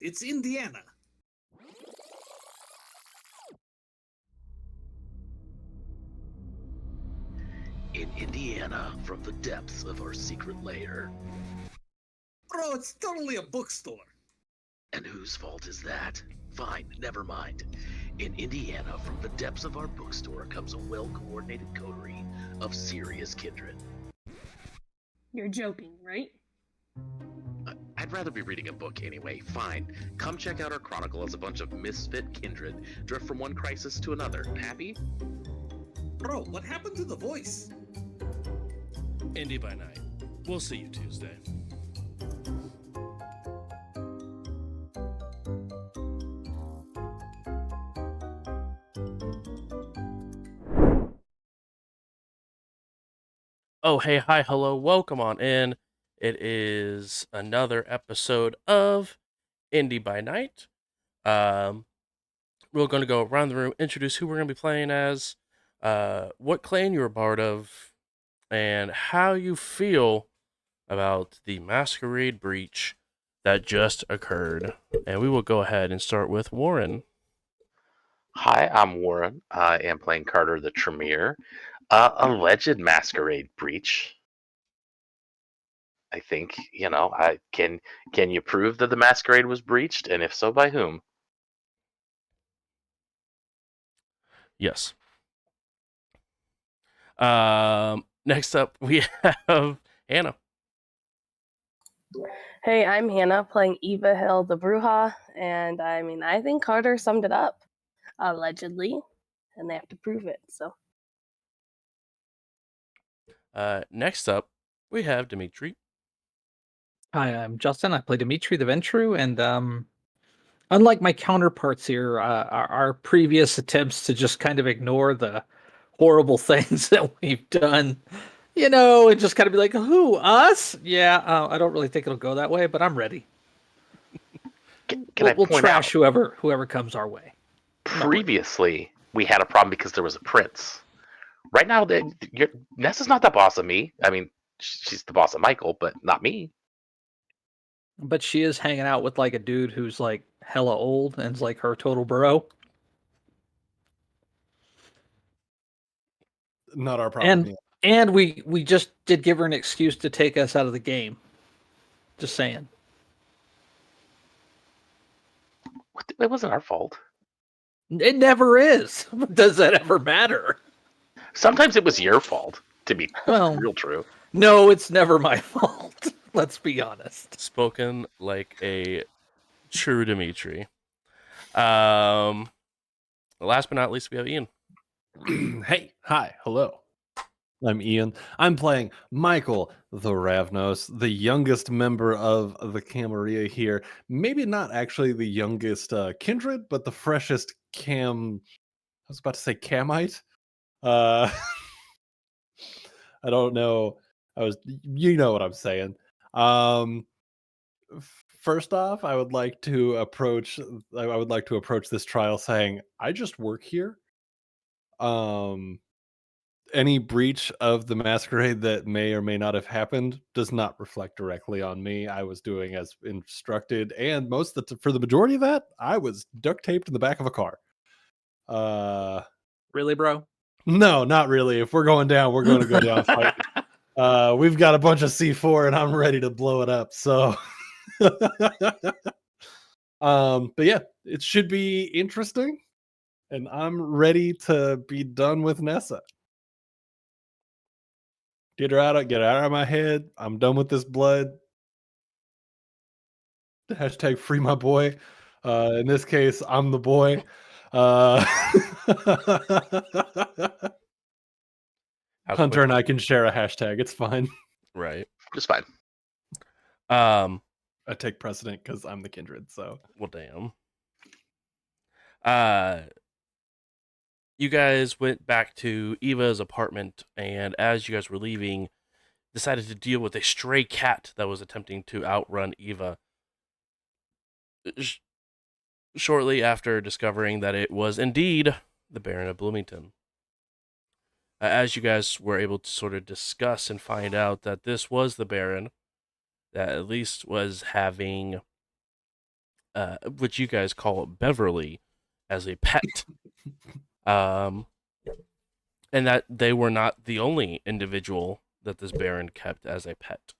It's Indiana. In Indiana, from the depths of our secret lair. Bro, it's totally a bookstore. And whose fault is that? Fine, never mind. In Indiana, from the depths of our bookstore comes a well-coordinated coterie of serious kindred. You're joking, right? I'd rather be reading a book anyway. Fine. Come check out our chronicle as a bunch of misfit kindred drift from one crisis to another. Happy? Bro, what happened to the voice? Indy by night. We'll see you Tuesday. Oh, hey, hi, hello, welcome on in. It is another episode of Indy by Night. We're going to go around the room, introduce who we're going to be playing as, what clan you're a part of, and how you feel about the masquerade breach that just occurred. And we will go ahead and start with Warren. Hi, I'm Warren. I am playing Carter the Tremere. Alleged masquerade breach. I think, can you prove that the masquerade was breached, and if so, by whom? Yes. Next up, we have Hannah. Hey, I'm Hannah playing Eva Hill the Bruja, and I think Carter summed it up, allegedly, and they have to prove it. So, Next up, we have Dimitri. Hi, I'm Justin. I play Dimitri the Ventru, and unlike my counterparts here, our previous attempts to just kind of ignore the horrible things that we've done, and just kind of be like, "Who, us?" Yeah, I don't really think it'll go that way, but I'm ready. Can I We'll point trash out, whoever comes our way. previously we had a problem because there was a prince. Right now, Nessa's not the boss of me. I mean, she's the boss of Michael, but not me. But she is hanging out with like a dude who's like hella old and's like her total bro. Not our problem. And we just did give her an excuse to take us out of the game. Just saying. It wasn't our fault. It never is. Does that ever matter? Sometimes it was your fault, to be Well, real true. no, it's never my fault. Let's be honest. Spoken like a true Dimitri. Last but not least, we have Ian. Hey, hi, hello. I'm Ian. I'm playing Michael the Ravnos, the youngest member of the Camarilla here. Maybe not actually the youngest kindred, but the freshest I was about to say Camite. I don't know. You know what I'm saying. First off, I would like to approach this trial saying I just work here. Any breach of the masquerade that may or may not have happened does not reflect directly on me. I was doing as instructed, and for the majority of that, I was duct taped in the back of a car. Really, bro? No, not really. If we're going down, we're going to go down fighting. We've got a bunch of C4, and I'm ready to blow it up. So, but yeah, it should be interesting, and I'm ready to be done with Nessa. Get her out of my head. I'm done with this blood. Hashtag free my boy. In this case, I'm the boy. Hunter and I can share a hashtag. It's fine. Right. Just fine. I take precedent because I'm the kindred. So, well, damn. You guys went back to Eva's apartment, and as you guys were leaving, decided to deal with a stray cat that was attempting to outrun Eva. Shortly after discovering that it was indeed the Baron of Bloomington. As you guys were able to sort of discuss and find out that this was the Baron that at least was having which you guys call Beverly, as a pet. Um, and that they were not the only individual that this Baron kept as a pet,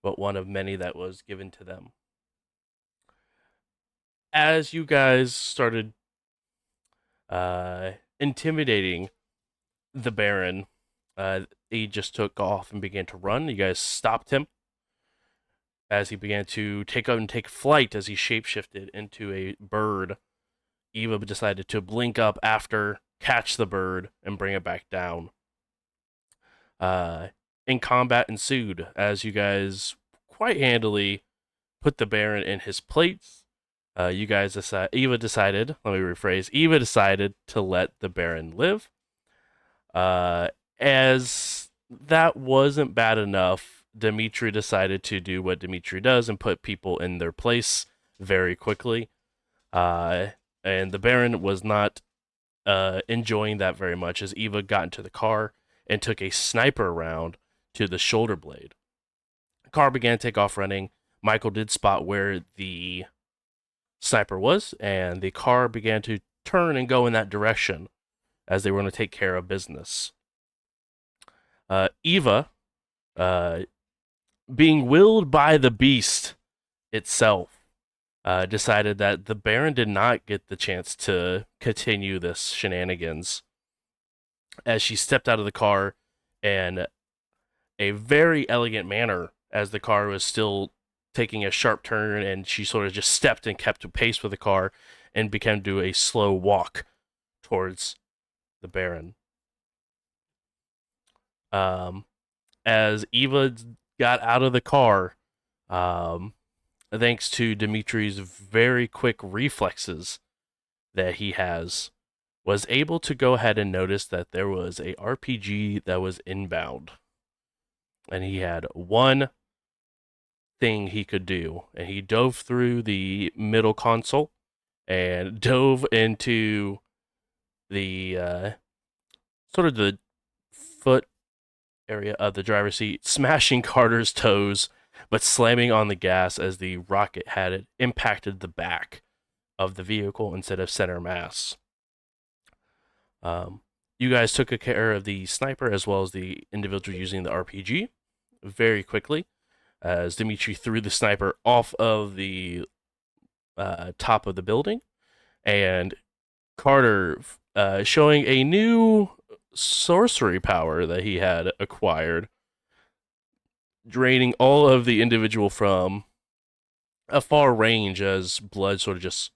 but one of many that was given to them. As you guys started intimidating the Baron, he just took off and began to run. You guys stopped him as he began to take flight as he shapeshifted into a bird. Eva decided to blink up after, catch the bird, and bring it back down. In combat ensued as you guys quite handily put the Baron in his place. Eva decided to let the Baron live. As that wasn't bad enough, Dimitri decided to do what Dimitri does and put people in their place very quickly. And the Baron was not enjoying that very much as Eva got into the car and took a sniper round to the shoulder blade. The car began to take off running. Michael did spot where the sniper was, and the car began to turn and go in that direction as they were going to take care of business. Eva, being willed by the beast itself, decided that the Baron did not get the chance to continue this shenanigans as she stepped out of the car in a very elegant manner as the car was still taking a sharp turn, and she sort of just stepped and kept pace with the car and began to do a slow walk towards the Baron. As Eva got out of the car, thanks to Dimitri's very quick reflexes that he has, was able to go ahead and notice that there was a RPG that was inbound. And he had one thing he could do, and he dove through the middle console and dove into the sort of the foot area of the driver's seat, smashing Carter's toes, but slamming on the gas as the rocket had impacted the back of the vehicle instead of center mass. You guys took care of the sniper as well as the individual using the RPG very quickly, as Dimitri threw the sniper off of the top of the building, and Carter, showing a new sorcery power that he had acquired, draining all of the individual from a far range as blood sort of just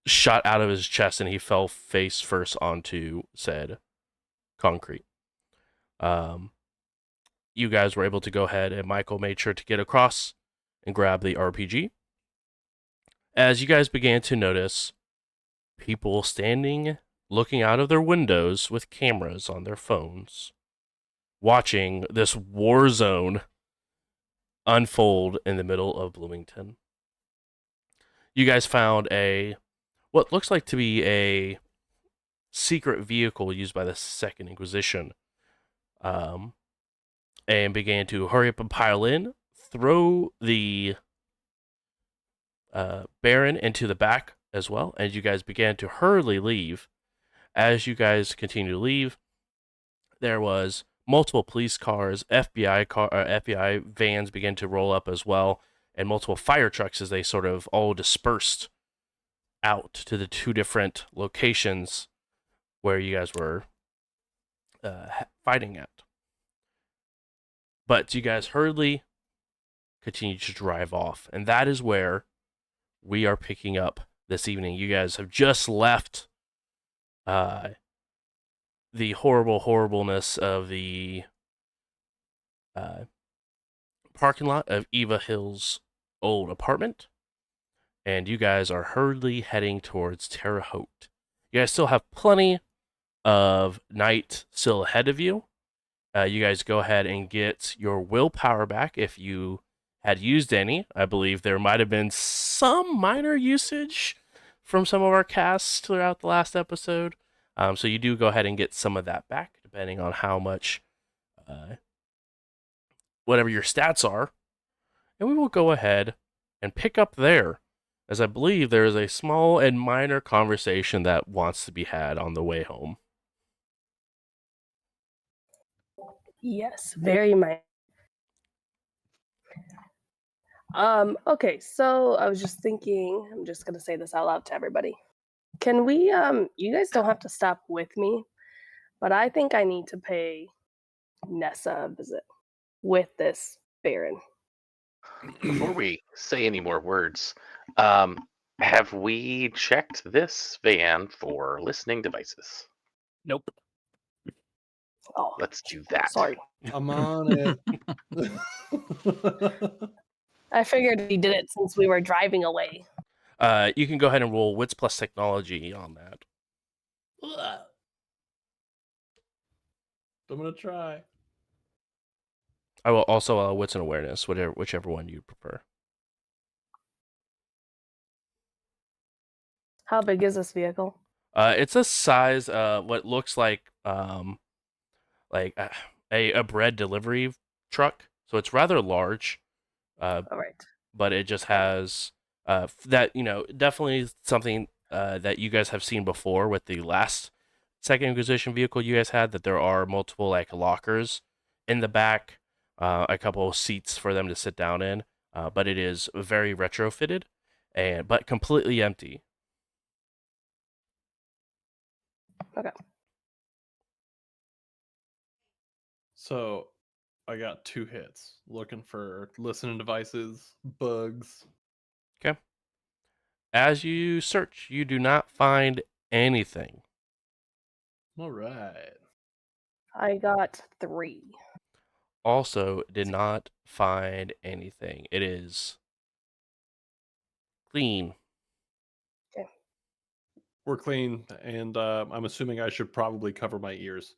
shot out of his chest and he fell face first onto said concrete. You guys were able to go ahead, and Michael made sure to get across and grab the RPG. As you guys began to notice people standing, looking out of their windows with cameras on their phones, watching this war zone unfold in the middle of Bloomington. You guys found what looks like to be a secret vehicle used by the Second Inquisition, and began to hurry up and pile in, throw the Baron into the back as well, and you guys began to hurriedly leave. As you guys continue to leave, there was multiple police cars, FBI vans began to roll up as well, and multiple fire trucks as they sort of all dispersed out to the two different locations where you guys were fighting at. But you guys hurriedly continue to drive off, and that is where we are picking up this evening. You guys have just left the horribleness of the parking lot of Eva Hill's old apartment, and you guys are hurriedly heading towards Terre Haute. You guys still have plenty of night still ahead of you. You guys go ahead and get your willpower back if you had used any. I believe there might have been some minor usage from some of our casts throughout the last episode. So you do go ahead and get some of that back, depending on how much, whatever your stats are. And we will go ahead and pick up there as I believe there is a small and minor conversation that wants to be had on the way home. Yes, very minor. Okay, so I was just thinking, I'm just gonna say this out loud to everybody. Can we, you guys don't have to stop with me, but I think I need to pay Nessa a visit with this Baron. Before we say any more words, um, have we checked this van for listening devices? Nope. Oh, Let's do that. sorry. I'm on it. I figured he did it since we were driving away. You can go ahead and roll Wits plus Technology on that. I'm gonna try. I will also Wits and Awareness, whichever one you prefer. How big is this vehicle? It's a size, what looks like a bread delivery truck. So it's rather large, All right. but it just has that, definitely something that you guys have seen before with the last Second Inquisition vehicle you guys had, that there are multiple like lockers in the back, a couple of seats for them to sit down in, but it is very retrofitted but completely empty. Okay. So I got 2 hits looking for listening devices, bugs. Okay. As you search, you do not find anything. All right. I got 3. Also, did not find anything. It is clean. Okay. We're clean, and I'm assuming I should probably cover my ears.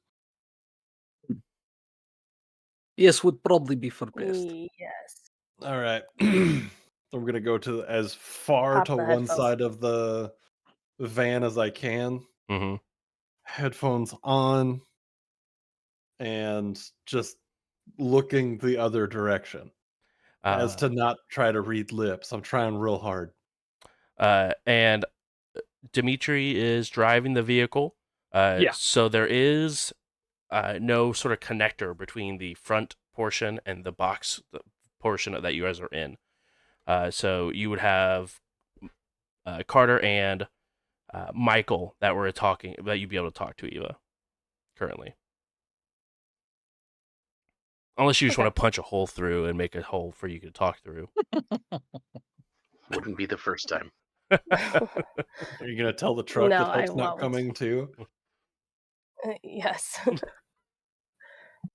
Yes, would probably be for best. Yes. All right. So I'm gonna go to as far Pop to the one headphones. side of the van as I can. Mm-hmm. Headphones on, and just looking the other direction as to not try to read lips. I'm trying real hard. And Dimitri is driving the vehicle. Yeah. So there is no sort of connector between the front portion and the box portion that you guys are in. So you would have Carter and Michael that you'd be able to talk to Eva currently. Unless you just Okay. want to punch a hole through and make a hole for you to talk through. Wouldn't be the first time. Are you gonna tell the truck No, that I help's not won't. coming too? Yes.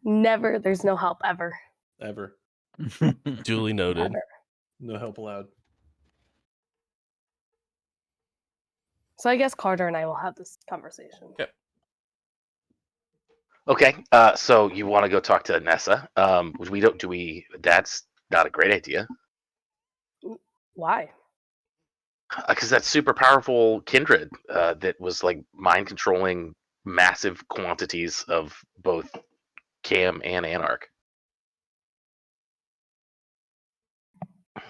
Never. There's no help ever. Ever. Duly noted. Ever. No help allowed. So I guess Carter and I will have this conversation. Okay. Okay, so you want to go talk to Nessa? We don't. Do we? That's not a great idea. Why? Because that super powerful kindred that was like mind controlling massive quantities of both Cam and Anarch.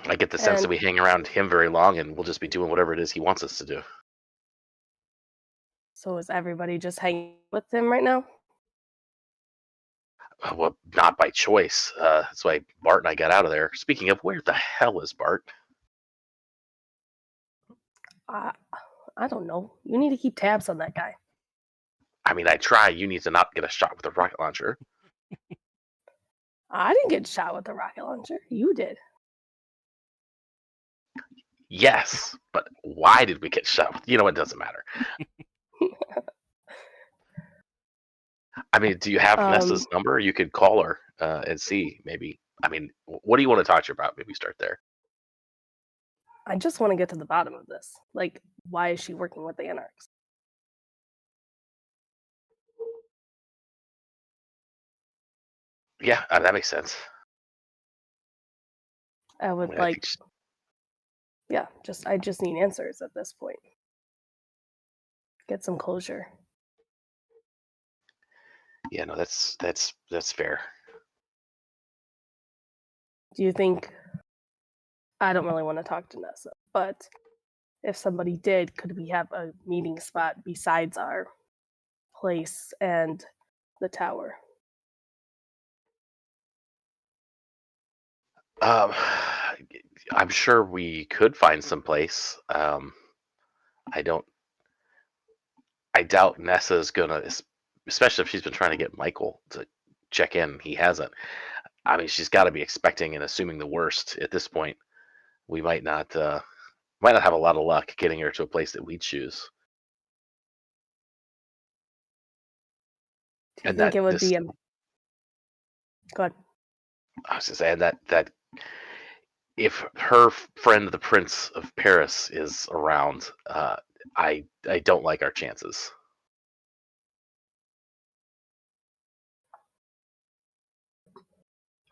I get the sense that And we hang around him very long, and we'll just be doing whatever it is he wants us to do. so is everybody just hanging with him right now? Well, not by choice. That's why Bart and I got out of there. Speaking of, where the hell is Bart? I don't know. You need to keep tabs on that guy. I mean, I try. You need to not get a shot with a rocket launcher. I didn't get shot with a rocket launcher. You did. Yes, but why did we get shot with? You know, it doesn't matter. I mean, do you have Nessa's number? You could call her and see, maybe. I mean, what do you want to talk to her about? Maybe start there. I just want to get to the bottom of this. Like, why is she working with the Anarchs? Yeah, that makes sense. I would I mean, I think yeah, I just need answers at this point. Get some closure. yeah, no, that's fair. Do you think I don't really want to talk to Nessa, but if somebody did, could we have a meeting spot besides our place and the tower? I'm sure we could find some place. I don't. I doubt Nessa's gonna, especially if she's been trying to get Michael to check in. He hasn't. I mean, she's got to be expecting and assuming the worst at this point. We might not have a lot of luck getting her to a place that we choose. Do you And think that it would this, be go ahead. I was just saying that if her friend, the Prince of Paris, is around, I don't like our chances.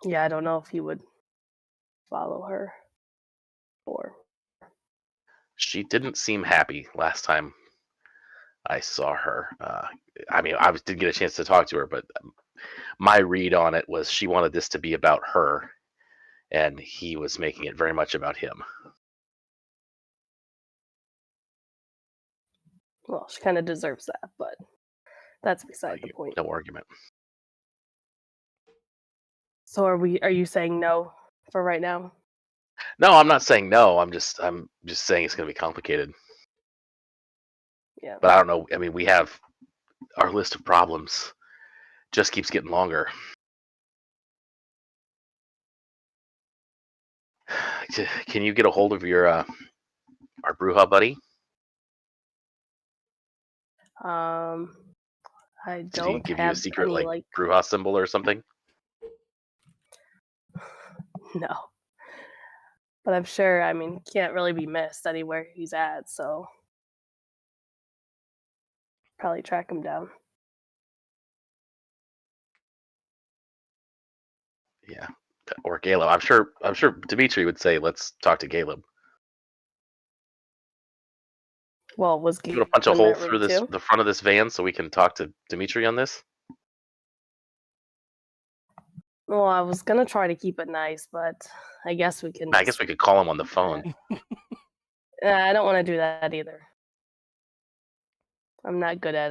Yeah, I don't know if he would follow her or She didn't seem happy last time I saw her. I mean, I did get a chance to talk to her, but my read on it was she wanted this to be about her, and he was making it very much about him. well, she kind of deserves that, but that's beside the point. No argument. So are you saying no for right now? No, I'm not saying no. I'm just saying it's going to be complicated. Yeah. But I don't know. I mean, we have our list of problems just keeps getting longer. Can you get a hold of your our Bruja buddy? I Did he don't give you a have secret any like Bruja symbol or something? no. But I'm sure, I mean, can't really be missed anywhere he's at, so probably track him down. Yeah, or Caleb. I'm sure Dimitri would say, "Let's talk to Caleb." Well, was You Gabe want to punch a in hole that through room too? the front of this van so we can talk to Dimitri on this? Well, I was gonna try to keep it nice, but I guess we can. I guess we could call him on the phone. I don't want to do that either. I'm not good at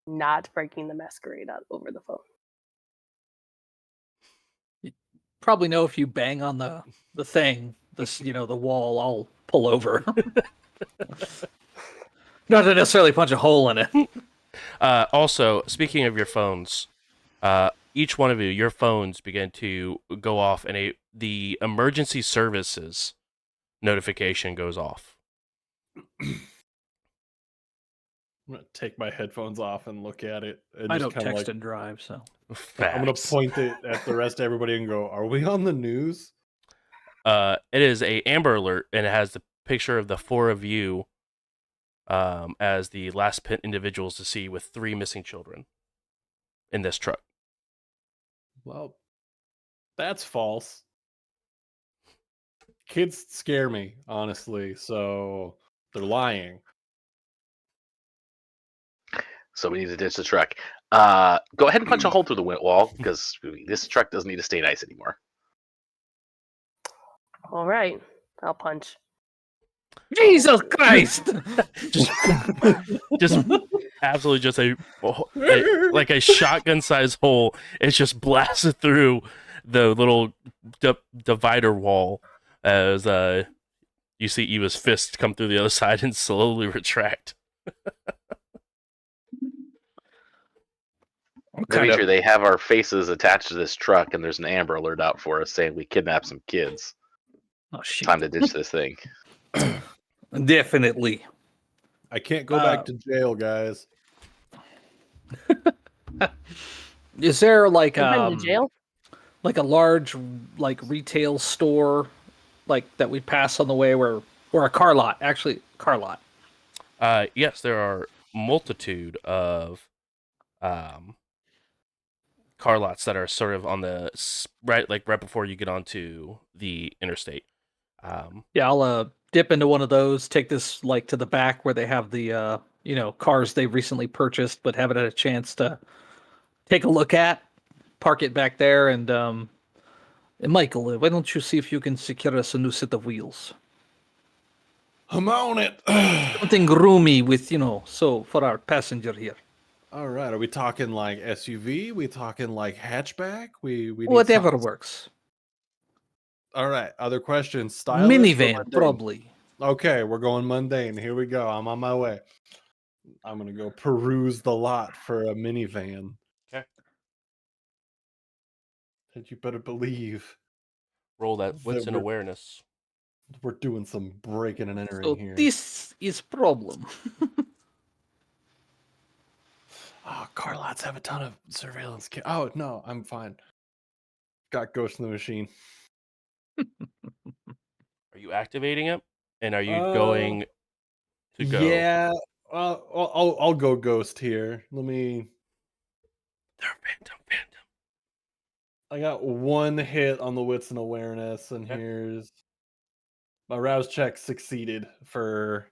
not breaking the masquerade out over the phone. Probably know if you bang on the thing, the wall, I'll pull over. Not to necessarily punch a hole in it. Also, speaking of your phones, each one of you, your phones begin to go off, and the emergency services notification goes off. I'm gonna take my headphones off and look at it. And I just don't kinda text and drive, so Facts. I'm gonna point it at the rest of everybody and go, "Are we on the news?" It is a Amber Alert, and it has the picture of the four of you as the last individuals to see with 3 missing children in this truck. Well, that's false. Kids scare me, honestly, so they're lying. So we need to ditch the truck. Go ahead and punch a hole through the wall because this truck doesn't need to stay nice anymore. All right, I'll punch. Jesus Christ! just absolutely just like a shotgun size hole. It's just blasted through the little divider wall as you see Eva's fist come through the other side and slowly retract. Dimitri, they have our faces attached to this truck, and there's an Amber Alert out for us saying we kidnapped some kids. Oh shit! Time to ditch this thing. Definitely. I can't go back to jail, guys. Is there like You've been to jail? like a large like retail store like that we pass on the way or a car lot? Actually, car lot. Yes, there are multitude of car lots that are sort of on the right before you get onto the interstate. Yeah, I'll dip into one of those, take this like to the back where they have the cars they've recently purchased but haven't had a chance to take a look at. Park it back there and Michael, why don't you see if you can secure us a new set of wheels? I'm on it. Something roomy with, so for our passenger here. All right. Are we talking like SUV? We talking like hatchback? We need Whatever something. works. All right. Other questions? Stylish or Minivan, mundane? probably. Okay, we're going mundane. Here we go. I'm on my way. I'm gonna go peruse the lot for a minivan. Okay. And you better believe Roll that wits and we're awareness. doing some breaking and entering So here. this is problem. Oh, car lots have a ton of surveillance. Oh no, I'm fine. Got Ghost in the Machine. Are you activating it? And are you Uh, going to go? Yeah. I'll go Ghost here. Let me. They're phantom. I got one hit on the wits and awareness, and Okay. here's my rouse check succeeded for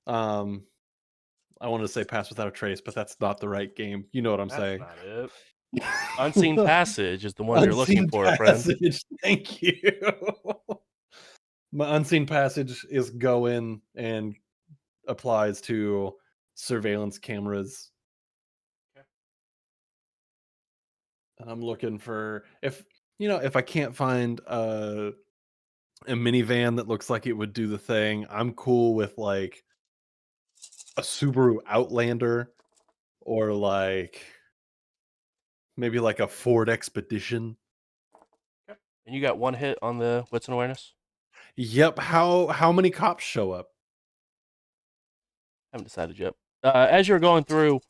I want to say pass without a trace, but that's not the right game. You know what I'm That's saying. not it. Unseen Passage is the one you're looking Unseen for, friend. Passage. Thank you. My Unseen Passage is go in and applies to surveillance cameras. Okay. And I'm looking for if I can't find a minivan that looks like it would do the thing, I'm cool with like a Subaru Outlander or like maybe like a Ford Expedition. And you got one hit on the wits and awareness? Yep. How many cops show up? Haven't decided yet. As you're going through,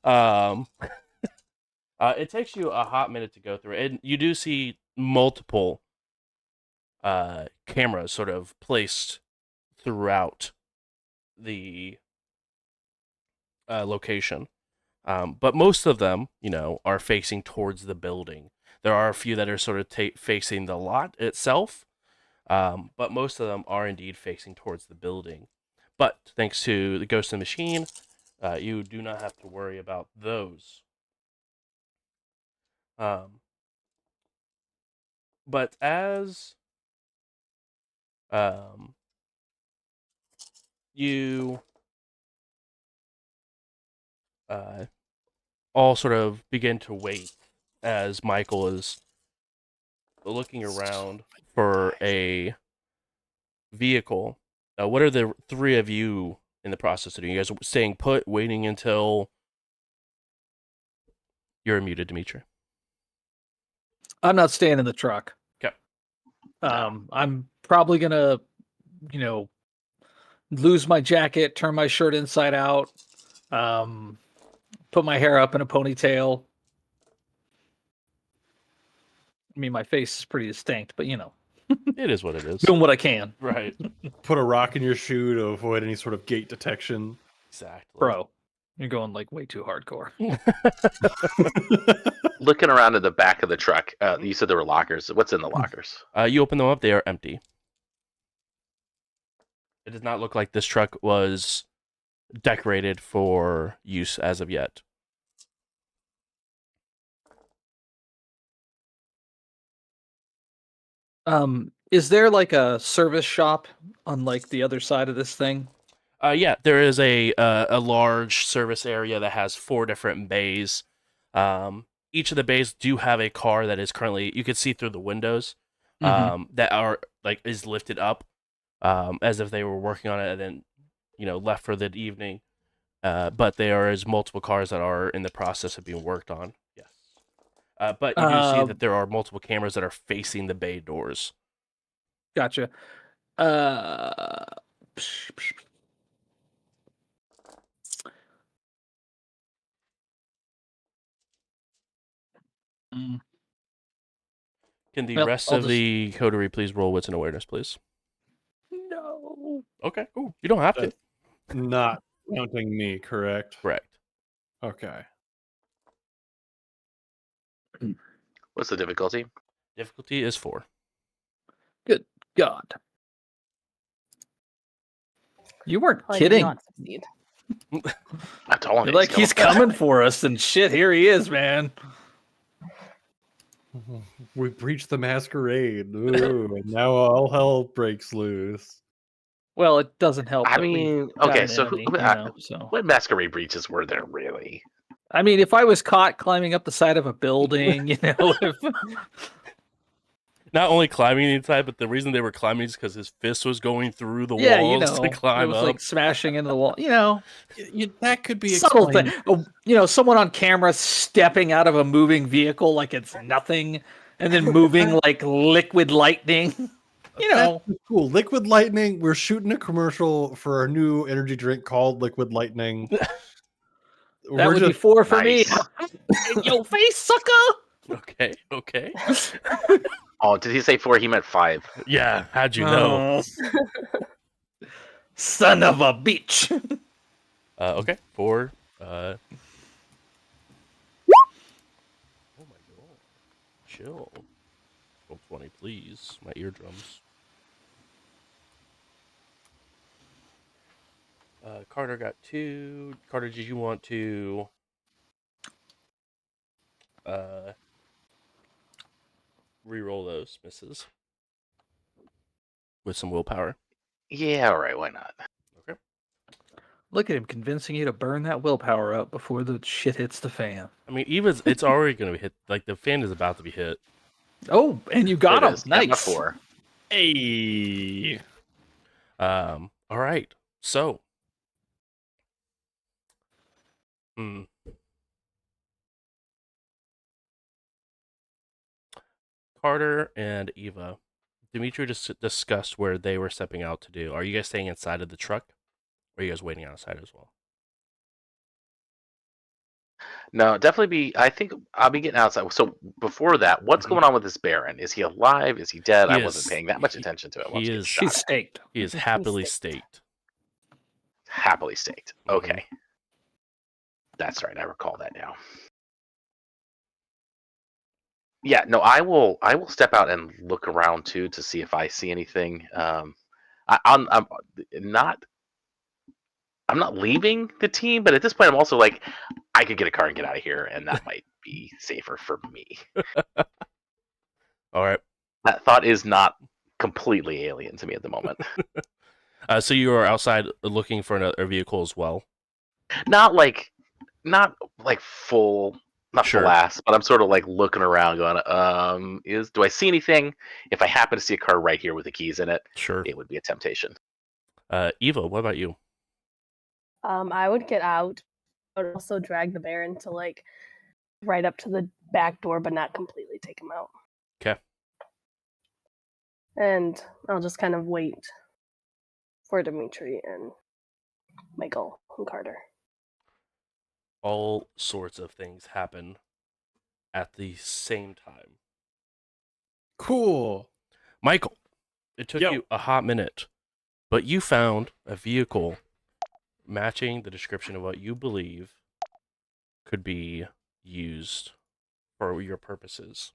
it takes you a hot minute to go through it. And you do see multiple cameras sort of placed throughout the location. But most of them, are facing towards the building. There are a few that are sort of facing the lot itself, but most of them are indeed facing towards the building. But thanks to the Ghost in the Machine, you do not have to worry about those. But as you all sort of begin to wait, as Michael is looking around for a vehicle, what are the three of you in the process of doing? You guys staying put, waiting until you're muted, Dimitri? I'm not staying in the truck. Okay. I'm probably gonna, lose my jacket, turn my shirt inside out, put my hair up in a ponytail. I mean, my face is pretty distinct, but It is what it is. doing what I can. Right. Put a rock in your shoe to avoid any sort of gate detection. Exactly. Bro, you're going like way too hardcore. Looking around in the back of the truck, you said there were lockers. What's in the lockers? You open them up, they are empty. It does not look like this truck was decorated for use as of yet. Is there like a service shop on like the other side of this thing? Yeah, there is a large service area that has 4 different bays. Each of the bays do have a car that is currently, you can see through the windows, that are is lifted up, as if they were working on it and then left for the evening. But there is multiple cars that are in the process of being worked on. Yes. But you do see that there are multiple cameras that are facing the bay doors. Gotcha. Mm. Can the Well, rest I'll of the coterie please roll wits and awareness, please? No. Okay, cool. You don't have to. Not counting me, correct? Correct. Okay. What's the difficulty? Difficulty is 4. Good God. You weren't I did kidding. not succeed. I told you. You're like, he's coming for us, and shit, here he is, man. We breached the masquerade. Ooh, and now all hell breaks loose. Well, it doesn't help I that we mean, got okay, an so enemy, so. what masquerade breaches were there really? I mean, if I was caught climbing up the side of a building, if Not only climbing inside, but the reason they were climbing is because his fist was going through the yeah, walls to it climb was up. like smashing into the wall, That could be subtle thing. explained. Someone on camera stepping out of a moving vehicle like it's nothing, and then moving like liquid lightning. That's cool. Liquid Lightning. We're shooting a commercial for our new energy drink called Liquid Lightning. That would be 4 for me. Nice. In your face, sucker! Okay. Oh, did he say 4? He meant 5. Yeah, how'd you know? Son of a bitch. Okay, 4. Oh my god. Chill. 20, please. My eardrums. Carter got 2. Carter, did you want to re-roll those misses with some willpower? Yeah, all right, why not? Okay. Look at him convincing you to burn that willpower up before the shit hits the fan. I mean, it's already going to be hit. Like, the fan is about to be hit. Oh, and you got It him. is. Got my Nice. 4. Hey. All right. So, Carter and Eva, Dimitri just discussed where they were stepping out to do. Are you guys staying inside of the truck? Or are you guys waiting outside as well? No, definitely I think I'll be getting outside. So before that, what's going on with this Baron? Is he alive? Is he dead? I wasn't paying that much attention to it once he gets shot. She's staked. He is happily staked. Happily staked. Mhm. Okay. That's right. I recall that now. Yeah, no, I will step out and look around too to see if I see anything. I'm not leaving the team, but at this point I'm also like, I could get a car and get out of here, and that might be safer for me. All right. That thought is not completely alien to me at the moment. So you are outside looking for another vehicle as well? not like full, not Sure. full ass, but I'm sort of like looking around going, do I see anything? If I happen to see a car right here with the keys in it, Sure. it would be a temptation. Eva, what about you? I would get out. I would also drag the Baron to like right up to the back door, but not completely take him out. Okay. And I'll just kind of wait for Dimitri and Michael and Carter. All sorts of things happen at the same time. Cool. Michael, it took you a hot minute, but you found a vehicle matching the description of what you believe could be used for your purposes.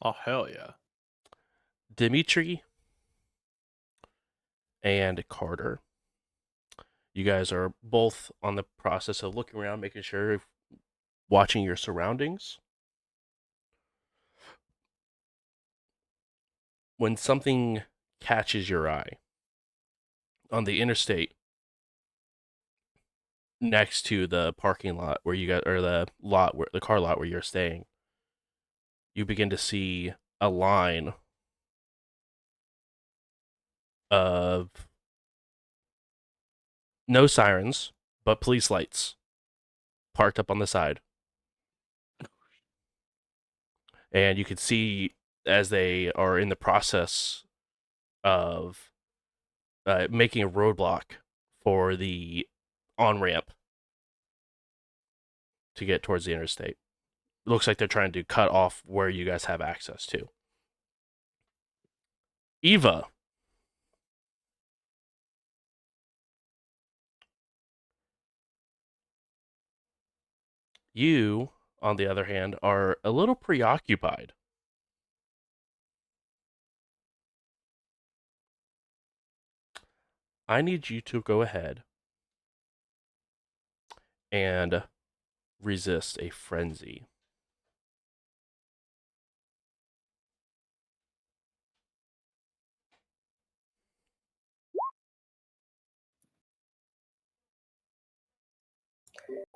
Oh, hell yeah. Dimitri and Carter, you guys are both on the process of looking around, making sure, watching your surroundings. When something catches your eye on the interstate next to the parking lot where you got, or the car lot where you're staying, you begin to see a line of no sirens, but police lights parked up on the side. And you can see as they are in the process of making a roadblock for the on-ramp to get towards the interstate. It looks like they're trying to cut off where you guys have access to. Eva. You, on the other hand, are a little preoccupied. I need you to go ahead and resist a frenzy.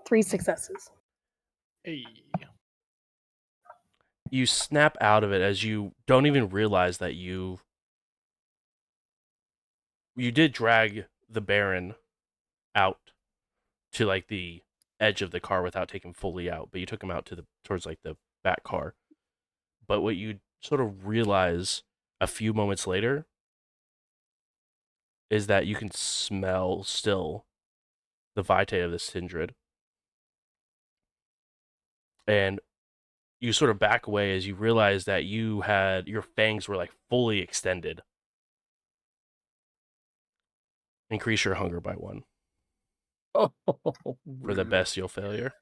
3 successes. Hey. You snap out of it as you don't even realize that you did drag the Baron out to like the edge of the car without taking him fully out, but you took him out to towards like the back car. But what you sort of realize a few moments later is that you can smell still the vitae of this Tindred. And you sort of back away as you realize that your fangs were like fully extended. Increase your hunger by 1 Oh, for the rude. bestial failure.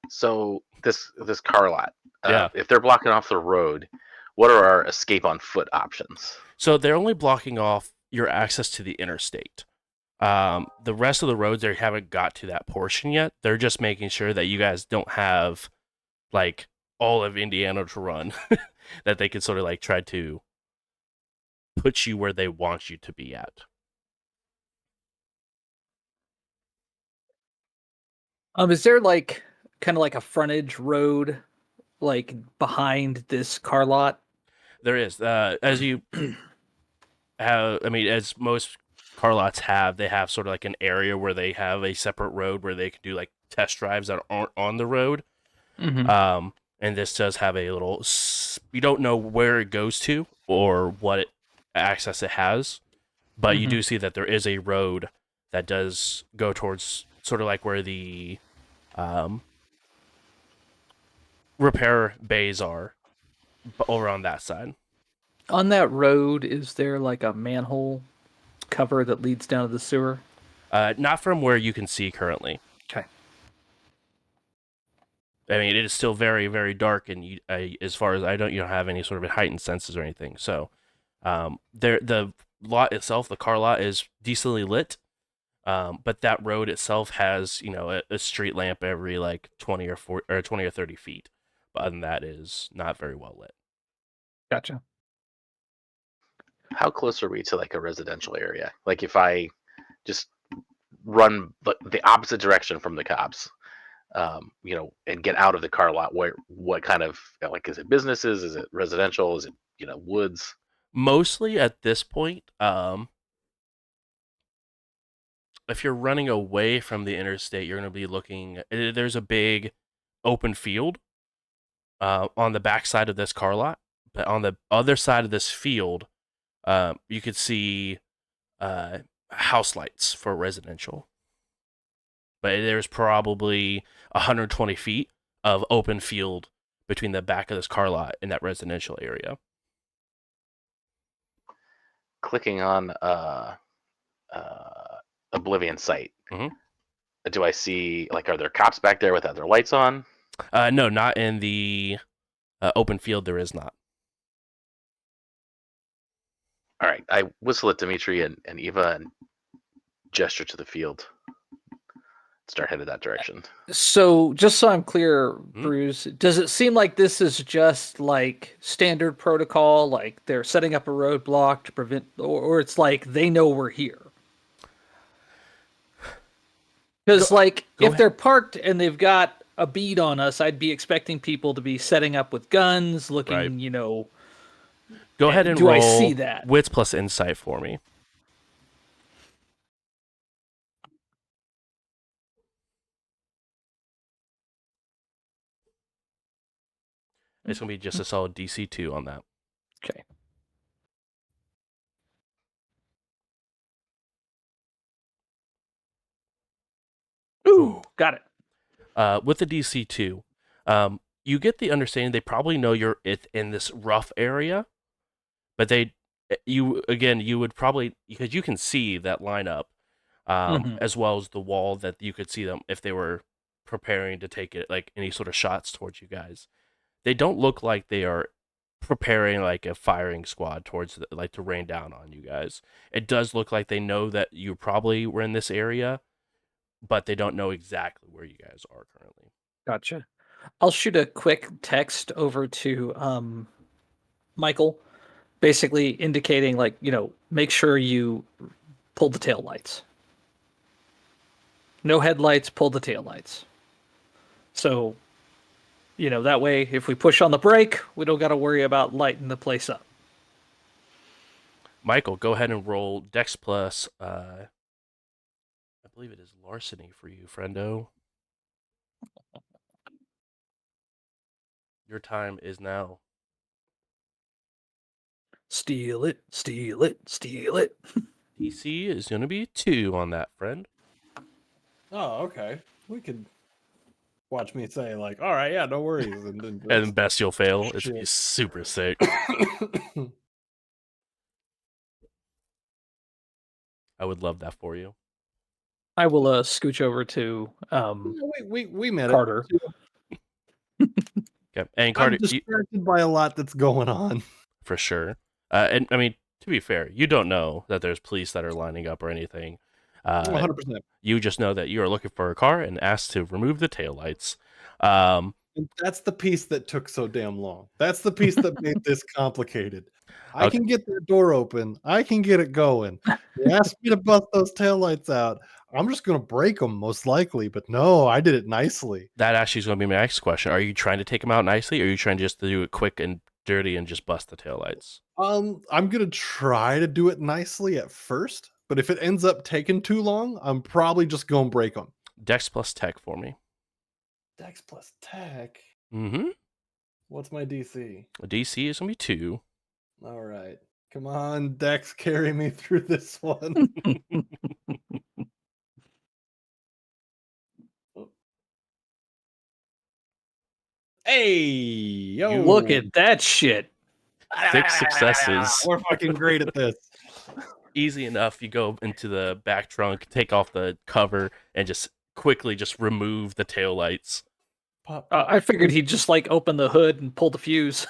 So this car lot, Yeah. if they're blocking off the road, what are our escape on foot options? So they're only blocking off your access to the interstate. The rest of the roads, they haven't got to that portion yet. They're just making sure that you guys don't have like all of Indiana to run, that they can sort of like try to put you where they want you to be at. Is there like kind of like a frontage road like behind this car lot? There is, as you have, I mean, as most car lots have, they have sort of like an area where they have a separate road where they can do like test drives that aren't on the road. Mm-hmm. And this does have a little. You don't know where it goes to or what access it has, but you Mhm. do see that there is a road that does go towards sort of like where the repair bays are, over on that side. On that road, is there like a manhole cover that leads down to the sewer? Not from where you can see currently. Okay. I mean, it is still very, very dark, and as far as you don't have any sort of heightened senses or anything. So, the lot itself, the car lot, is decently lit, but that road itself has a street lamp every like 20 or 40 or 20 or 30 feet. But other than that, is not very well lit. Gotcha. How close are we to like a residential area? Like if I just run the opposite direction from the cops, and get out of the car lot, what kind of, like, is it businesses? Is it residential? Is it, woods? Mostly at this point, if you're running away from the interstate, you're going to be looking. There's a big open field on the back side of this car lot, but on the other side of this field, you could see house lights for residential. But there's probably 120 feet of open field between the back of this car lot and that residential area. Clicking on Oblivion site. Mhm. Do I see, like, are there cops back there without their lights on? No, not in the open field. There is not. All right, I whistle at Dimitri and Eva and gesture to the field. Start headed that direction. So, just so I'm clear, Hmm? Bruce, does it seem like this is just like standard protocol? Like they're setting up a roadblock to prevent, or it's like they know we're here? Because, like, go if ahead. they're parked and they've got a bead on us, I'd be expecting people to be setting up with guns, looking, Right. Go ahead and do I roll see that? wits plus insight for me. It's going to be just a solid DC 2 on that. Okay. Ooh, got it. With the DC 2, you get the understanding they probably know you're in this rough area, but you would probably, because you can see that lineup, Mhm. as well as the wall, that you could see them if they were preparing to take it, like any sort of shots towards you guys. They don't look like they are preparing like a firing squad towards like to rain down on you guys. It does look like they know that you probably were in this area, but they don't know exactly where you guys are currently. Gotcha. I'll shoot a quick text over to Michael, basically indicating like, make sure you pull the tail lights. No headlights, pull the tail lights. So, that way if we push on the brake, we don't got to worry about lighting the place up. Michael, go ahead and roll Dex plus. I believe it is larceny for you, friendo. Your time is now. Steal it, steal it, steal it. DC is going to be 2 on that, friend. Oh, okay. We could watch me say like, "All right, yeah, no worries," and then And best you'll fail. It's Shit. super sick. I would love that for you. I will scooch over to we met Carter. Okay, and I'm Carter, distracted by a lot that's going on. for sure. And I mean, to be fair, you don't know that there's police that are lining up or anything. 100%. You just know that you are looking for a car and asked to remove the taillights. And that's the piece that took so damn long. That's the piece that made this complicated. I Okay. can get the door open. I can get it going. You asked me to bust those taillights out. I'm just going to break them most likely, but no, I did it nicely. That actually is going to be my next question. Are you trying to take them out nicely, or are you trying just to do it quick and dirty and just bust the taillights? I'm going to try to do it nicely at first, but if it ends up taking too long, I'm probably just going to break them. Dex plus tech for me. Dex plus tech. Mm-hmm. What's my DC? DC is going to be 2. All right. Come on, Dex, carry me through this one. Hey, yo. Look at that shit. 6 successes. We're fucking great at this. Easy enough. You go into the back trunk, take off the cover, and just quickly just remove the taillights. I figured he'd just like open the hood and pull the fuse.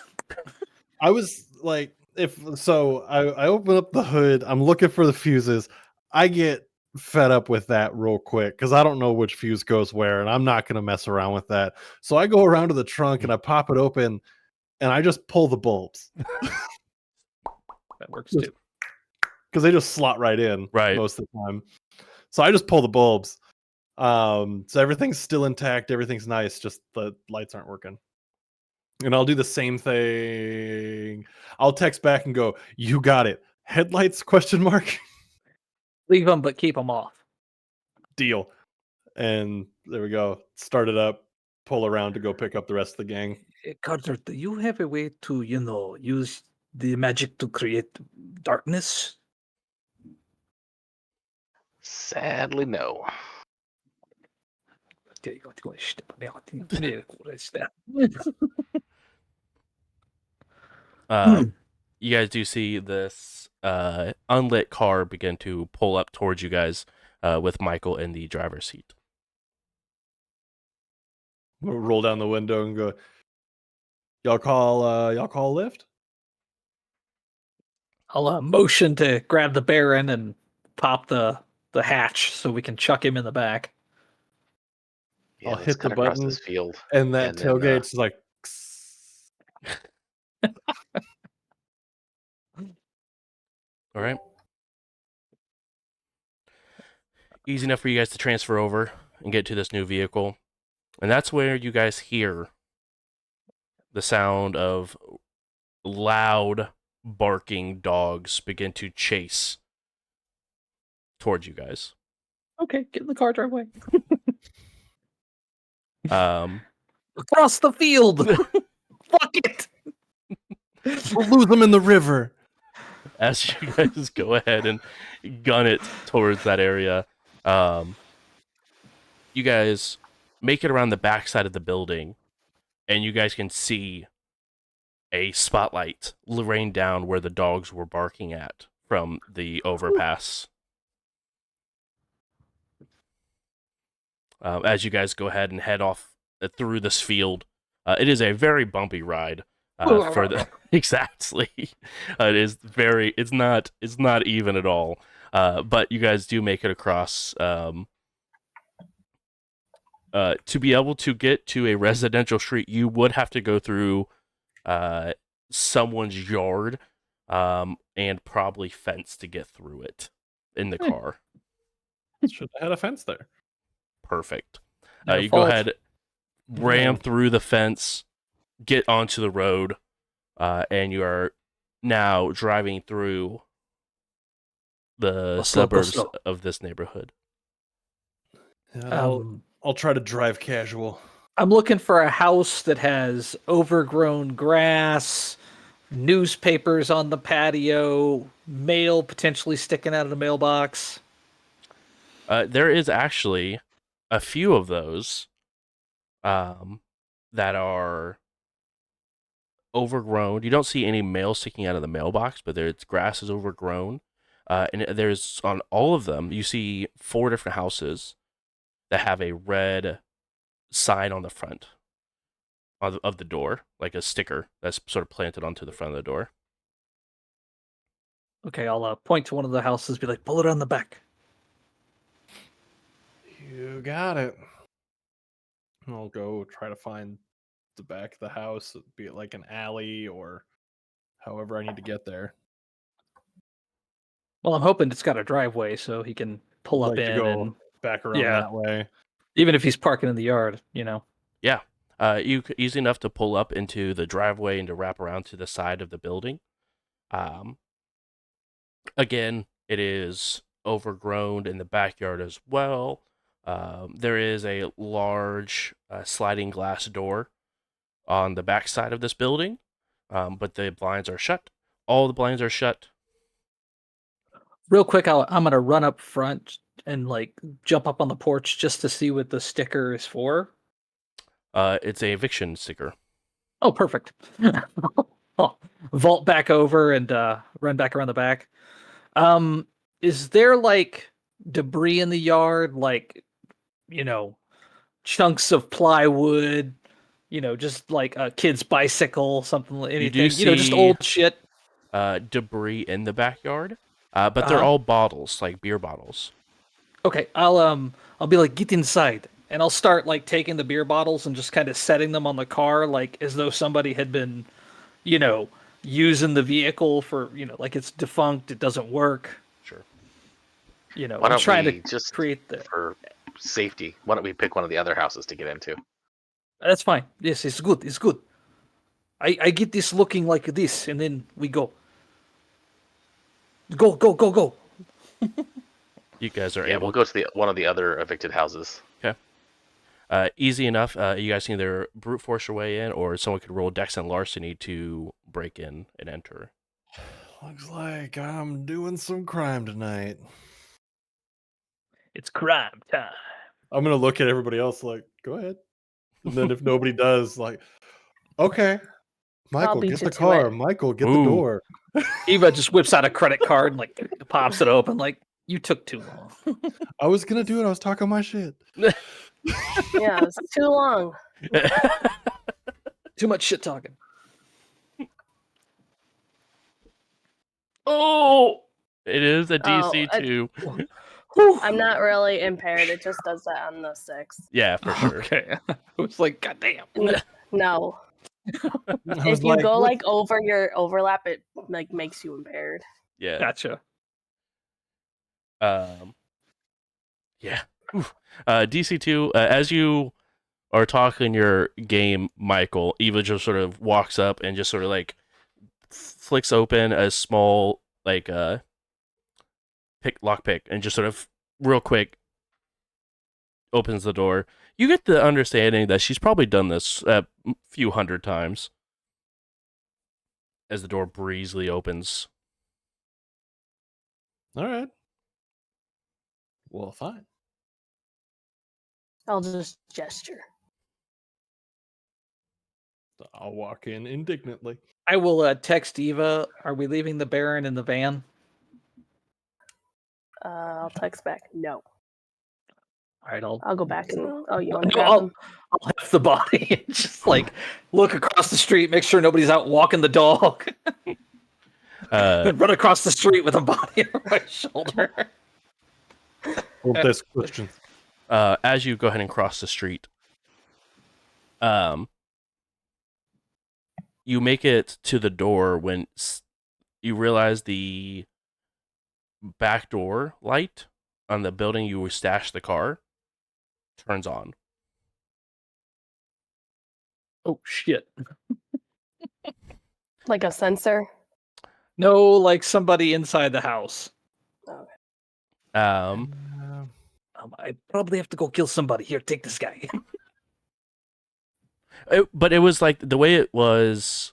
I was like, I open up the hood, I'm looking for the fuses. I get fed up with that real quick because I don't know which fuse goes where, and I'm not going to mess around with that. So I go around to the trunk and I pop it open and I just pull the bulbs. That works too. Because they just slot right in most of the time. So I just pull the bulbs. So everything's still intact, everything's nice, just the lights aren't working. And I'll do the same thing. I'll text back and go, "You got it. Headlights? Question mark." Leave them, but keep them off. Deal. And there we go. Start it up. Pull around to go pick up the rest of the gang. Carter, do you have a way to, use the magic to create darkness? Sadly, no. You guys do see this unlit car begin to pull up towards you guys with Michael in the driver's seat. We'll roll down the window and go, y'all call a lift? I'll motion to grab the Baron and pop the hatch so we can chuck him in the back. Yeah, I'll let's hit the cut across button, this field, and that tailgate's like. All right. Easy enough for you guys to transfer over and get to this new vehicle. And that's where you guys hear the sound of loud barking dogs begin to chase towards you guys. Okay, get in the car, drive away. Across the field. Fuck it. We'll lose them in the river. As you guys go ahead and gun it towards that area, you guys make it around the backside of the building, and you guys can see a spotlight rain down where the dogs were barking at from the overpass. As you guys go ahead and head off through this field, it is a very bumpy ride. For the exactly, it is very. It's not even at all. But you guys do make it across. To be able to get to a residential street, you would have to go through someone's yard, and probably fence to get through it in the car. Should have had a fence there. Perfect. Their You go fault. ahead, ram Yeah. through the fence, get onto the road, and you are now driving through the Go slow, go suburbs slow. of this neighborhood. And Um, I'll try to drive casual. I'm looking for a house that has overgrown grass, newspapers on the patio, mail potentially sticking out of the mailbox. There is actually a few of those that are overgrown. You don't see any mail sticking out of the mailbox, but its grass is overgrown. And there's on all of them, you see 4 different houses that have a red sign on the front of the door, like a sticker that's sort of planted onto the front of the door. Okay, I'll point to one of the houses, be like, pull it on the back. You got it. I'll go try to find the back of the house, be it like an alley or however I need to get there. Well, I'm hoping it's got a driveway so he can pull I'd up like to in go and back around yeah. that way. even if he's parking in the yard, you know. Yeah. Easy enough to pull up into the driveway and to wrap around to the side of the building. Again, it is overgrown in the backyard as well. There is a large sliding glass door on the back side of this building, but the blinds are shut. All the blinds are shut. Real quick, I'm gonna run up front and like jump up on the porch just to see what the sticker is for. It's a eviction sticker. Oh, perfect. I'll vault back over and run back around the back. Is there like debris in the yard, like chunks of plywood, just like a kid's bicycle, something, You do anything, just see old shit. debris in the backyard, but they're Uh-huh. all bottles, like beer bottles. Okay, I'll be like, get inside, and I'll start like taking the beer bottles and just kind of setting them on the car, like as though somebody had been, you know, using the vehicle for, like it's defunct, it doesn't work, Sure. Why I'm don't trying to we just, create the. for safety, why don't we pick one of the other houses to get into? That's fine. Yes, it's good. It's good. I get this looking like this, and then we go. Go, go, go, go. You guys are Yeah, able. we'll go to one of the other evicted houses. Okay. Easy enough. You guys can either brute force your way in, or someone could roll Dex and Larceny to break in and enter. Looks like I'm doing some crime tonight. It's crime time. I'm gonna look at everybody else like, go ahead. And then if nobody does, like, okay, Michael, beat get you the to car. it. Michael, get Ooh. the door. Eva just whips out a credit card and like pops it open. Like, you took too long. I was gonna do it. I was talking my shit. Yeah, it's too long. Too much shit talking. Oh, it is a Oh, DC 2. Whew. I'm not really impaired. It just does that on the 6. Yeah, for sure. Okay. I was like, God damn. No. I If was you go what- like over your overlap, it like makes you impaired. Yeah. Gotcha. Yeah. DC 2, as you are talking your game, Michael, Eva just sort of walks up and just sort of like flicks open a small like lockpick and just sort of real quick opens the door. You get the understanding that she's probably done this a few hundred times as the door breezily opens. All right. Well, fine. I'll just gesture. I'll walk in indignantly. I will text Eva. Are we leaving the Baron in the van? I'll text back. No. All right, I'll go back and you want to No, grab them? I'll have the body and just like look across the street, make sure nobody's out walking the dog, and run across the street with a body on my shoulder. Hold this question. As you go ahead and cross the street, you make it to the door when you realize the back door light on the building you stashed the car turns on. Oh shit! Like a sensor. No, like somebody inside the house. Okay. Um, I probably have to go kill somebody. Here, take this guy. but it was like the way it was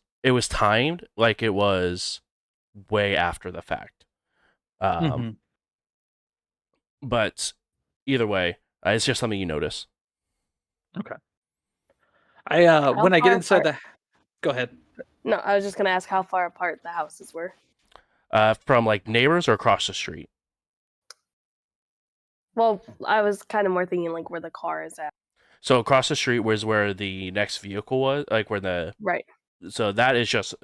timed like it was way after the fact. Mhm. But either way, it's just something you notice. I How when I get far inside apart? go ahead. No, I was just gonna ask how far apart the houses were. From like neighbors or across the street. Well, I was kind of more thinking like where the car is at. So across the street was where the next vehicle was, like where the Right. so that is just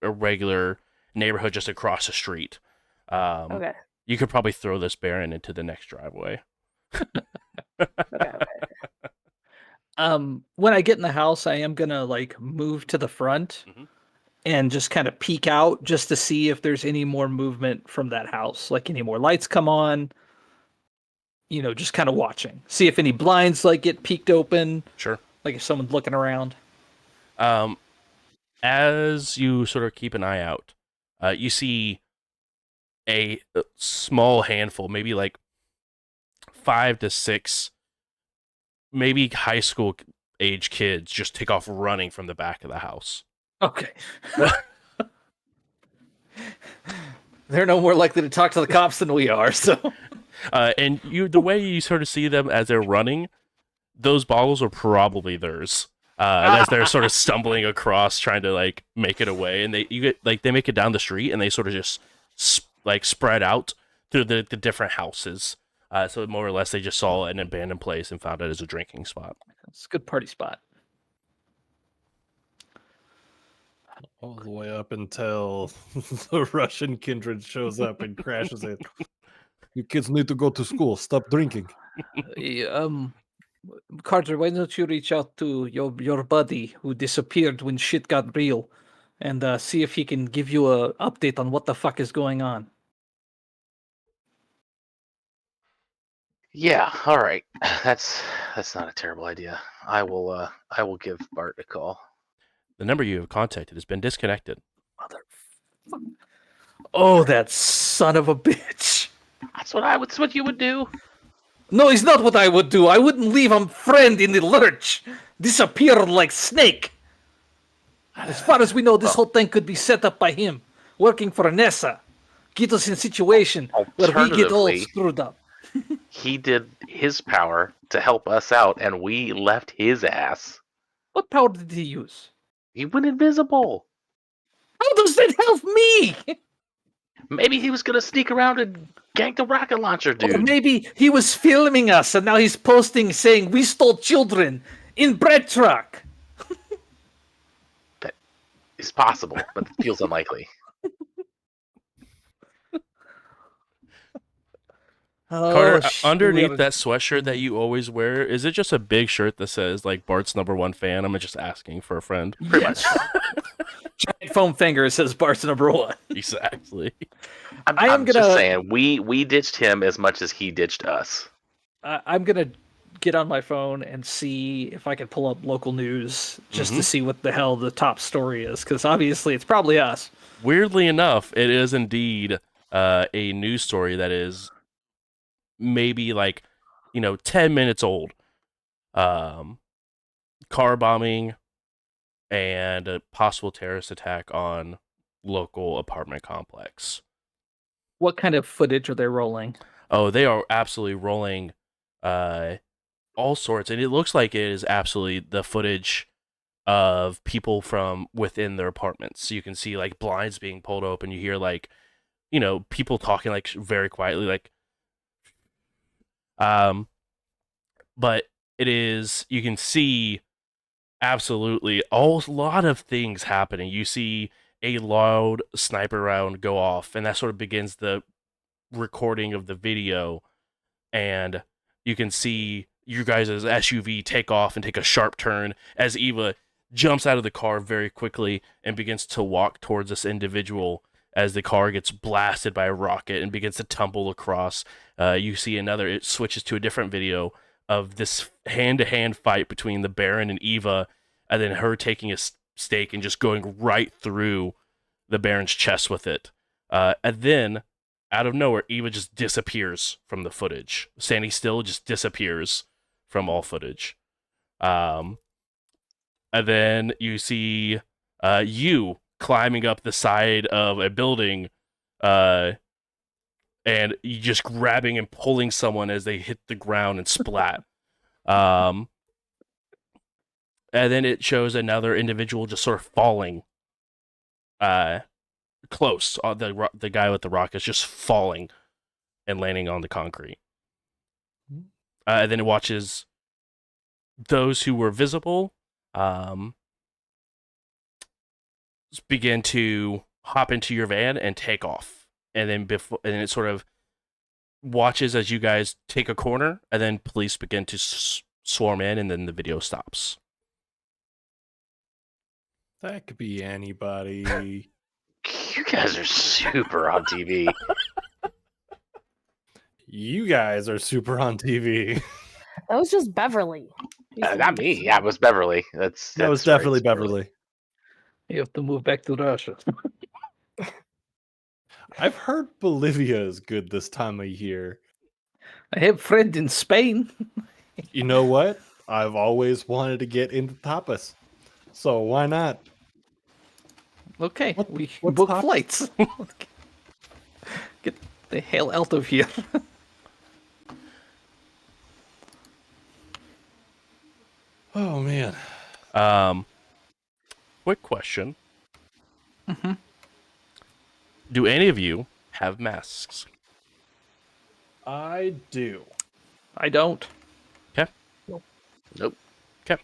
a regular neighborhood just across the street. Okay. You could probably throw this Baron into the next driveway. Okay. When I get in the house, I am gonna like move to the front Mhm. and just kind of peek out just to see if there's any more movement from that house, like any more lights come on. Just kind of watching, see if any blinds like get peeked open, Sure. like if someone's looking around. As you sort of keep an eye out, you see a small handful, maybe like 5 to 6, maybe high school age kids just take off running from the back of the house. Okay. They're no more likely to talk to the cops than we are, so. And the way you sort of see them as they're running, those bottles are probably theirs. As they're sort of stumbling across, trying to like make it away, and they make it down the street, and they sort of just spread out through the different houses. So more or less, they just saw an abandoned place and found it as a drinking spot. It's a good party spot. All the way up until the Russian kindred shows up and crashes it. You kids need to go to school. Stop drinking. Carter, why don't you reach out to your buddy who disappeared when shit got real, and see if he can give you a update on what the fuck is going on. Yeah, all right. That's not a terrible idea. I will give Bart a call. The number you have contacted has been disconnected. Motherfucker. Oh, that son of a bitch. That's what you would do. No, it's not what I would do. I wouldn't leave a friend in the lurch. Disappeared like snake. As far as we know, this whole thing could be set up by him, working for Nessa. Get us in a situation where we get all Alternatively, screwed up. he did his power to help us out, and we left his ass. What power did he use? He went invisible. How does that help me? Maybe he was gonna sneak around and gank the rocket launcher Or dude. maybe he was filming us and now he's posting saying we stole children in bread truck. That is possible, but it feels unlikely. Carter, Oh, underneath that sweatshirt that you always wear, is it just a big shirt that says like Bart's #1 fan? I'm just asking for a friend. Pretty much. Giant foam finger says Bart's #1. Exactly. I'm just saying, we ditched him as much as he ditched us. I'm gonna get on my phone and see if I can pull up local news just to see what the hell the top story is, because obviously it's probably us. Weirdly enough, it is indeed a news story that is maybe like 10 minutes old. Car bombing and a possible terrorist attack on local apartment complex. What kind of footage are they rolling? Oh, they are absolutely rolling all sorts, and it looks like it is absolutely the footage of people from within their apartments. So you can see like blinds being pulled open. You hear like people talking like very quietly, like but it is, you can see absolutely a lot of things happening. You see a loud sniper round go off, and that sort of begins the recording of the video, and you can see you guys' SUV take off and take a sharp turn as Eva jumps out of the car very quickly and begins to walk towards this individual as the car gets blasted by a rocket and begins to tumble across. You see it switches to a different video of this hand-to-hand fight between the Baron and Eva, and then her taking a stake and just going right through the Baron's chest with it. And then, out of nowhere, Eva just disappears from the footage. Standing still, just disappears from all footage. And then you see you climbing up the side of a building, and you just grabbing and pulling someone as they hit the ground and splat. And then it shows another individual just sort of falling close. The guy with the rock is just falling and landing on the concrete. And then it watches those who were visible begin to hop into your van and take off. And then it sort of watches as you guys take a corner, and then police begin to swarm in, and then the video stops. That could be anybody. You guys are super on TV. You guys are super on TV. That was just Beverly. Not me. Yeah, it was Beverly. That was right, it's definitely Beverly. You have to move back to Russia. I've heard Bolivia is good this time of year. I have friend in Spain. You know what? I've always wanted to get into tapas. So why not? Okay, we what's book tapas? flights. Get the hell out of here. Oh man. Quick question. Mhm. Do any of you have masks? I do. I don't. Okay. Nope. Okay.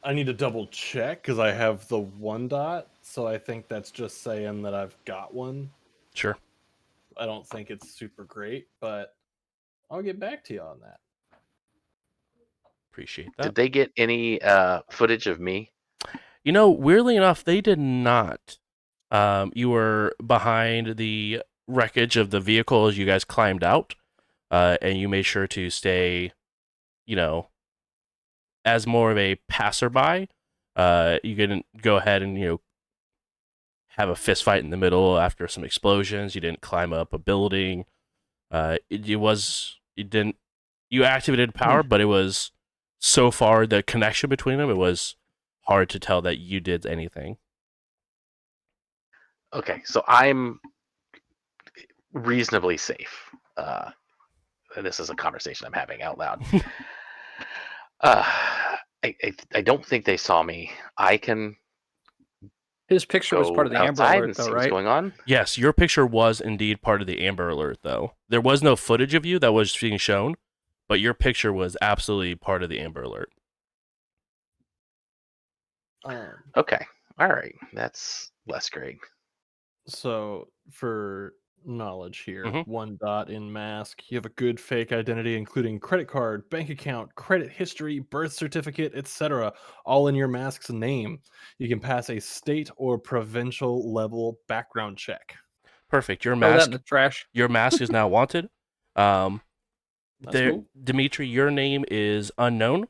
I need to double check because I have the 1 dot, so I think that's just saying that I've got one. Sure. I don't think it's super great, but I'll get back to you on that. Appreciate that. Did they get any footage of me? You know, weirdly enough, they did not. You were behind the wreckage of the vehicle as you guys climbed out, and you made sure to stay, as more of a passerby. You didn't go ahead and, have a fist fight in the middle after some explosions. You didn't climb up a building. You activated power, but it was so far the connection between them, it was hard to tell that you did anything. Okay, so I'm reasonably safe. And this is a conversation I'm having out loud. I don't think they saw me. I can His picture was go part of the Amber outside Alert, and though, see what's right? going on. Yes, your picture was indeed part of the Amber Alert, though. There was no footage of you that was being shown, but your picture was absolutely part of the Amber Alert. Okay, all right, that's less great. So for knowledge here, Mhm. 1 dot in mask. You have a good fake identity, including credit card, bank account, credit history, birth certificate, etc., all in your mask's name. You can pass a state or provincial level background check. Perfect. Your Throw that mask in the trash. Your mask is now wanted. That's cool. Dimitri, your name is unknown.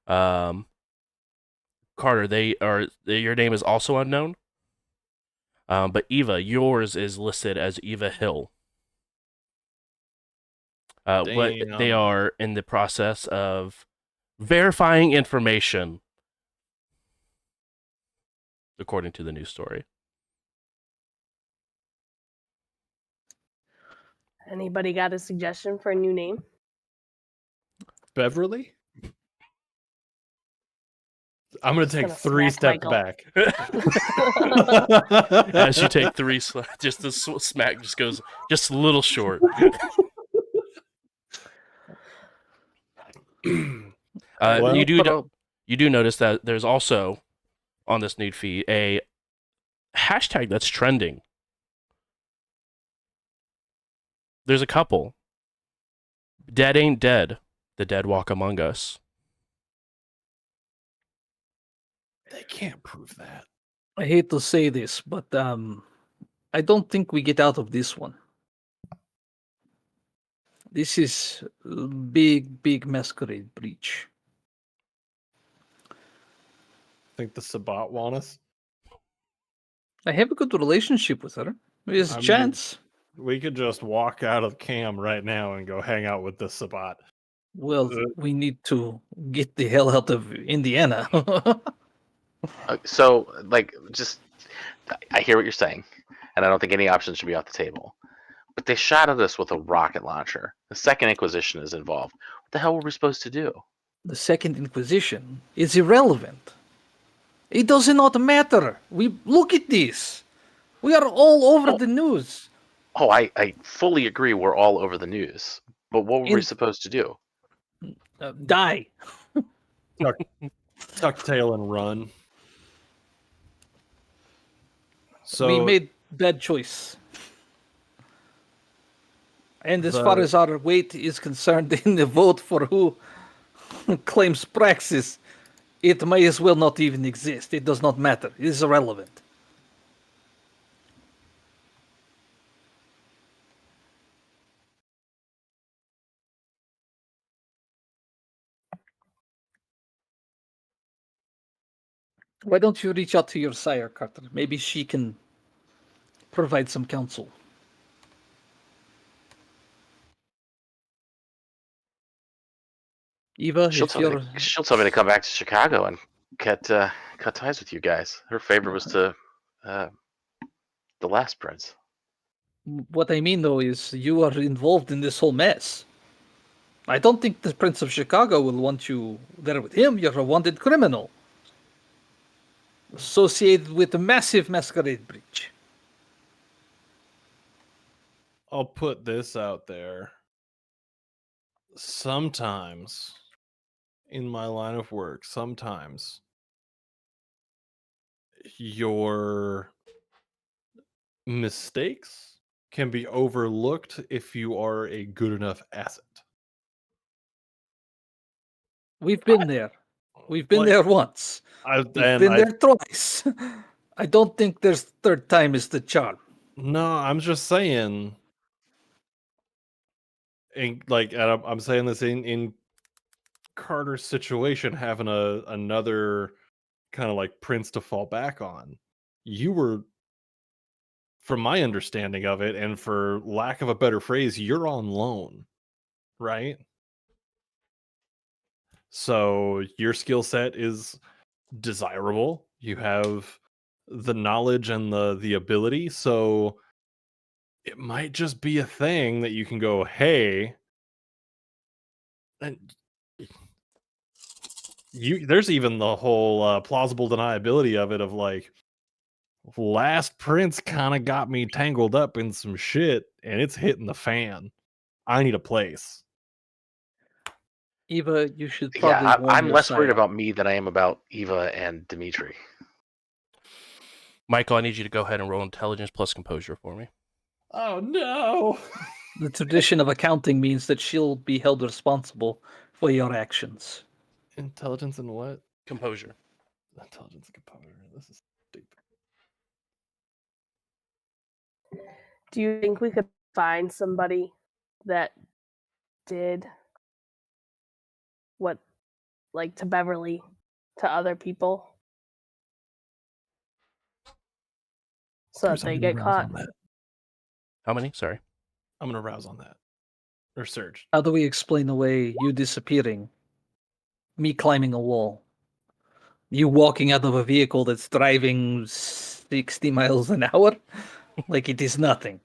Carter, your name is also unknown. But Eva, yours is listed as Eva Hill. But they Damn. are in the process of verifying information, according to the news story. Anybody got a suggestion for a new name? Beverly? I'm going to take gonna 3 smack steps Michael. back. As you take 3 just the smack just goes just a little short. Well, you do notice that there's also on this nude feed a hashtag that's trending. There's a couple. Dead ain't dead. The dead walk among us. They can't prove that. I hate to say this, but I don't think we get out of this one. This is a big masquerade breach. Think the Sabat want us? I have a good relationship with her. There's a I mean, chance. We could just walk out of camp right now and go hang out with the Sabat. Well, we need to get the hell out of Indiana. So, like, just I hear what you're saying, and I don't think any options should be off the table. But they shot at us with a rocket launcher. The Second Inquisition is involved. What the hell were we supposed to do? The Second Inquisition is irrelevant. It does not matter. We look at this. We are all over the news. Oh, I fully agree. We're all over the news. But what were we supposed to do? Die. Tuck tail and run. So We made bad choice. And as far as our weight is concerned in the vote for who claims praxis, it may as well not even exist. It does not matter. It is irrelevant. Why don't you reach out to your sire, Carter? Maybe she can provide some counsel. Eva, She'll if tell, you're... me to, she'll tell me to come back to Chicago and cut ties with you guys. Her favor was to the last prince. What I mean, though, is you are involved in this whole mess. I don't think the Prince of Chicago will want you there with him. You're a wanted criminal. Associated with a massive masquerade breach. I'll put this out there. Sometimes in my line of work, sometimes your mistakes can be overlooked if you are a good enough asset. We've been there. We've been there once. We've been there twice. I don't think there's third time is the charm. No, I'm just saying. And I'm saying this in Carter's situation, having another kind of like prince to fall back on. You were, from my understanding of it, and for lack of a better phrase, you're on loan, right? So your skill set is desirable. You have the knowledge and the ability. So it might just be a thing that you can go, hey, and there's even the whole plausible deniability of it, of like, last prince kind of got me tangled up in some shit and it's hitting the fan. I need a place. Eva, you should probably warn I'm your less sire. worried about me than I am about Eva and Dimitri. Michael, I need you to go ahead and roll intelligence plus composure for me. Oh no. The tradition of accounting means that she'll be held responsible for your actions. Intelligence and what? Composure. Intelligence and composure. This is stupid. Do you think we could find somebody that did what, like, to Beverly, to other people, so that they get caught? How many? Sorry. I'm gonna rouse on that. Or search. How do we explain away you disappearing, me climbing a wall, you walking out of a vehicle that's driving 60 miles an hour like it is nothing?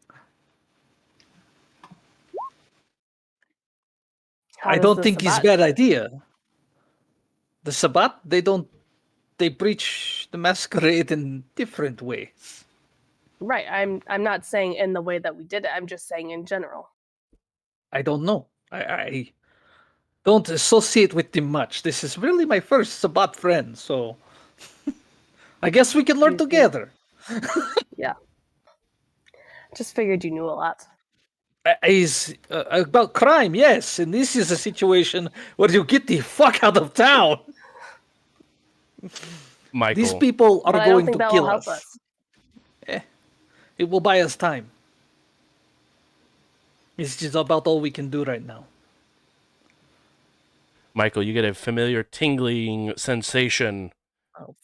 I don't think it's a bad idea. The Sabbat, they breach the masquerade in different ways. Right. I'm not saying in the way that we did it. I'm just saying in general. I don't know. I don't associate with them much. This is really my first Sabbat friend, so I guess we can learn together. Yeah. Just figured you knew a lot. Is about crime, yes, and this is a situation where you get the fuck out of town. Michael. These people are But I don't going think to that will kill help us. us. It will buy us time. It's just about all we can do right now. Michael, you get a familiar tingling sensation Oh,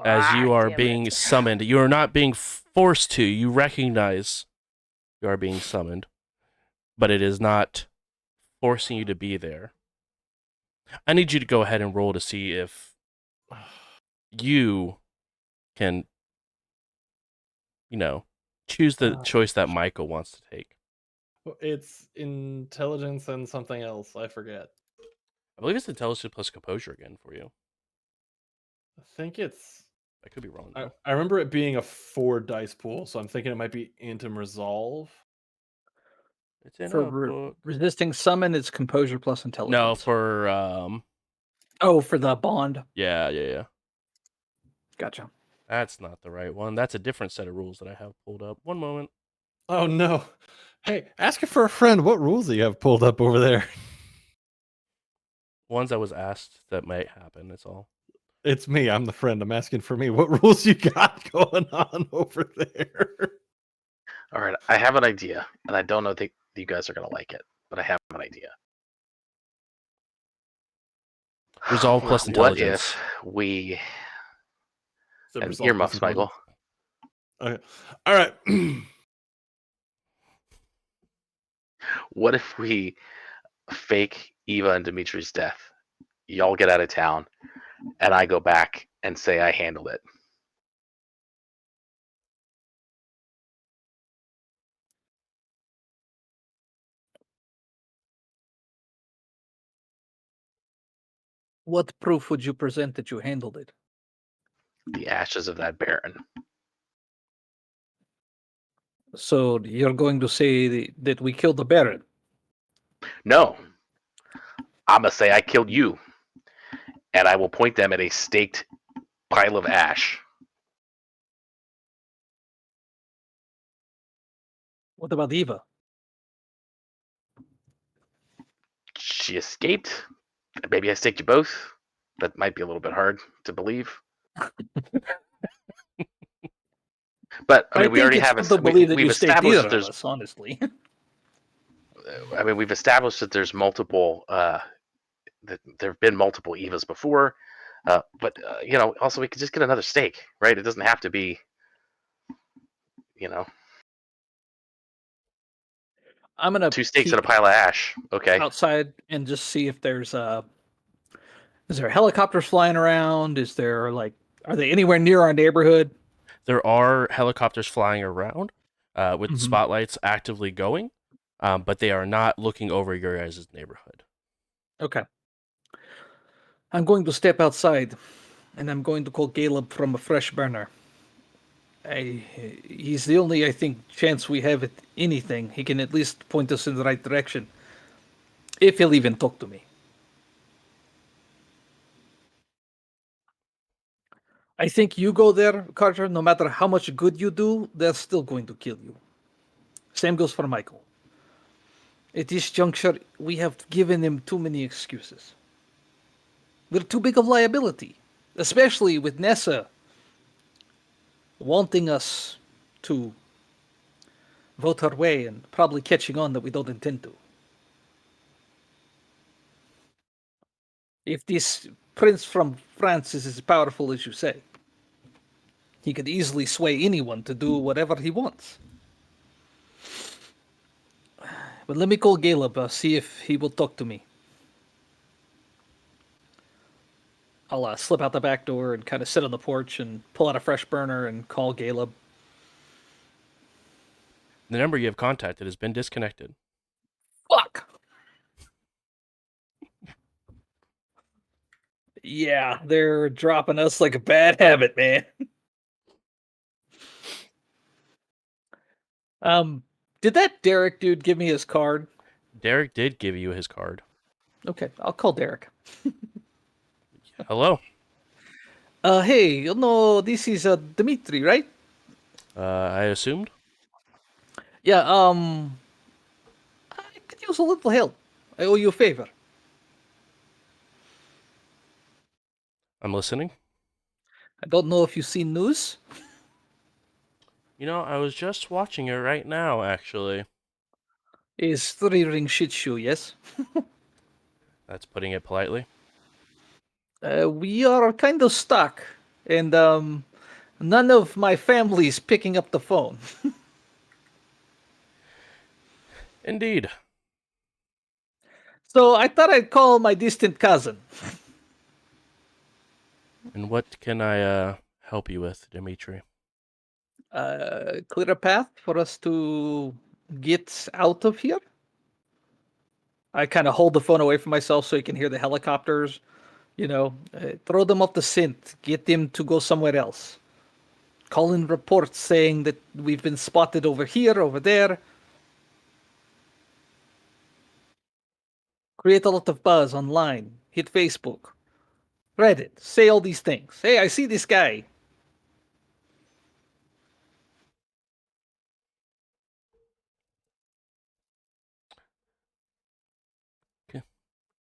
as you are damn being it. summoned. You are not being forced to. You recognize you are being summoned, but it is not forcing you to be there. I need you to go ahead and roll to see if you can, choose the choice that Michael wants to take. It's intelligence and something else. I forget. I believe it's intelligence plus composure again for you. I think it's. I could be wrong I, though. I remember it being a 4 dice pool, so I'm thinking it might be Intim Resolve. It's in For a book. resisting summon, it's composure plus intelligence. No, for for the bond. yeah. Gotcha. That's not the right one. That's a different set of rules that I have pulled up. One moment. Oh no! Hey, asking for a friend. What rules do you have pulled up over there? Ones I was asked that might happen. That's all. It's me. I'm the friend. I'm asking for me. What rules you got going on over there? All right, I have an idea, and I don't know if you guys are gonna like it, but I have an idea. Resolve plus intelligence. What if we So and resolve plus earmuffs, Michael? Okay. All right. What if we fake Eva and Dimitri's death? Y'all get out of town, and I go back and say I handled it. What proof would you present that you handled it? The ashes of that Baron. So you're going to say that we killed the Baron? No, I'm gonna say I killed you, and I will point them at a staked pile of ash. What about Eva? She escaped. Maybe I staked you both. That might be a little bit hard to believe. But I mean, we think already it's have hard to believe that you we've staked established either that of there's. us, honestly. I mean, we've established that there's multiple. That there have been multiple Evas before, but also we could just get another stake, right? It doesn't have to be. I'm gonna 2 stakes peek and a pile of ash. Okay. outside and just see if there's is there helicopters flying around? Is there are they anywhere near our neighborhood? There are helicopters flying around with Mhm. spotlights actively going, but they are not looking over your guys' neighborhood. Okay. I'm going to step outside, and I'm going to call Caleb from a fresh burner. He's the only, I think, chance we have at anything. He can at least point us in the right direction, if he'll even talk to me. I think you go there, Carter, no matter how much good you do, they're still going to kill you. Same goes for Michael. At this juncture, we have given him too many excuses. We're too big of liability, especially with Nessa wanting us to vote her way and probably catching on that we don't intend to. If this prince from France is as powerful as you say, he could easily sway anyone to do whatever he wants. But let me call Caleb, see if he will talk to me. I'll slip out the back door and kind of sit on the porch and pull out a fresh burner and call Caleb. The number you have contacted has been disconnected. Fuck! Yeah, they're dropping us like a bad habit, man. Did that Derek dude give me his card? Derek did give you his card. Okay, I'll call Derek. Hello. Hey, no, this is Dimitri, right? I assumed. Yeah, I could use a little help. I owe you a favor. I'm listening. I don't know if you've seen news. You know, I was just watching it right now, actually. Is three-ring shit show, yes? That's putting it politely. We are kind of stuck, and none of my family's picking up the phone. Indeed. So I thought I'd call my distant cousin. And what can I help you with, Dimitri? Clear a path for us to get out of here. I kind of hold the phone away from myself so you can hear the helicopters. Throw them off the scent. Get them to go somewhere else. Call in reports saying that we've been spotted over here, over there. Create a lot of buzz online. Hit Facebook, Reddit. Say all these things. Hey, I see this guy.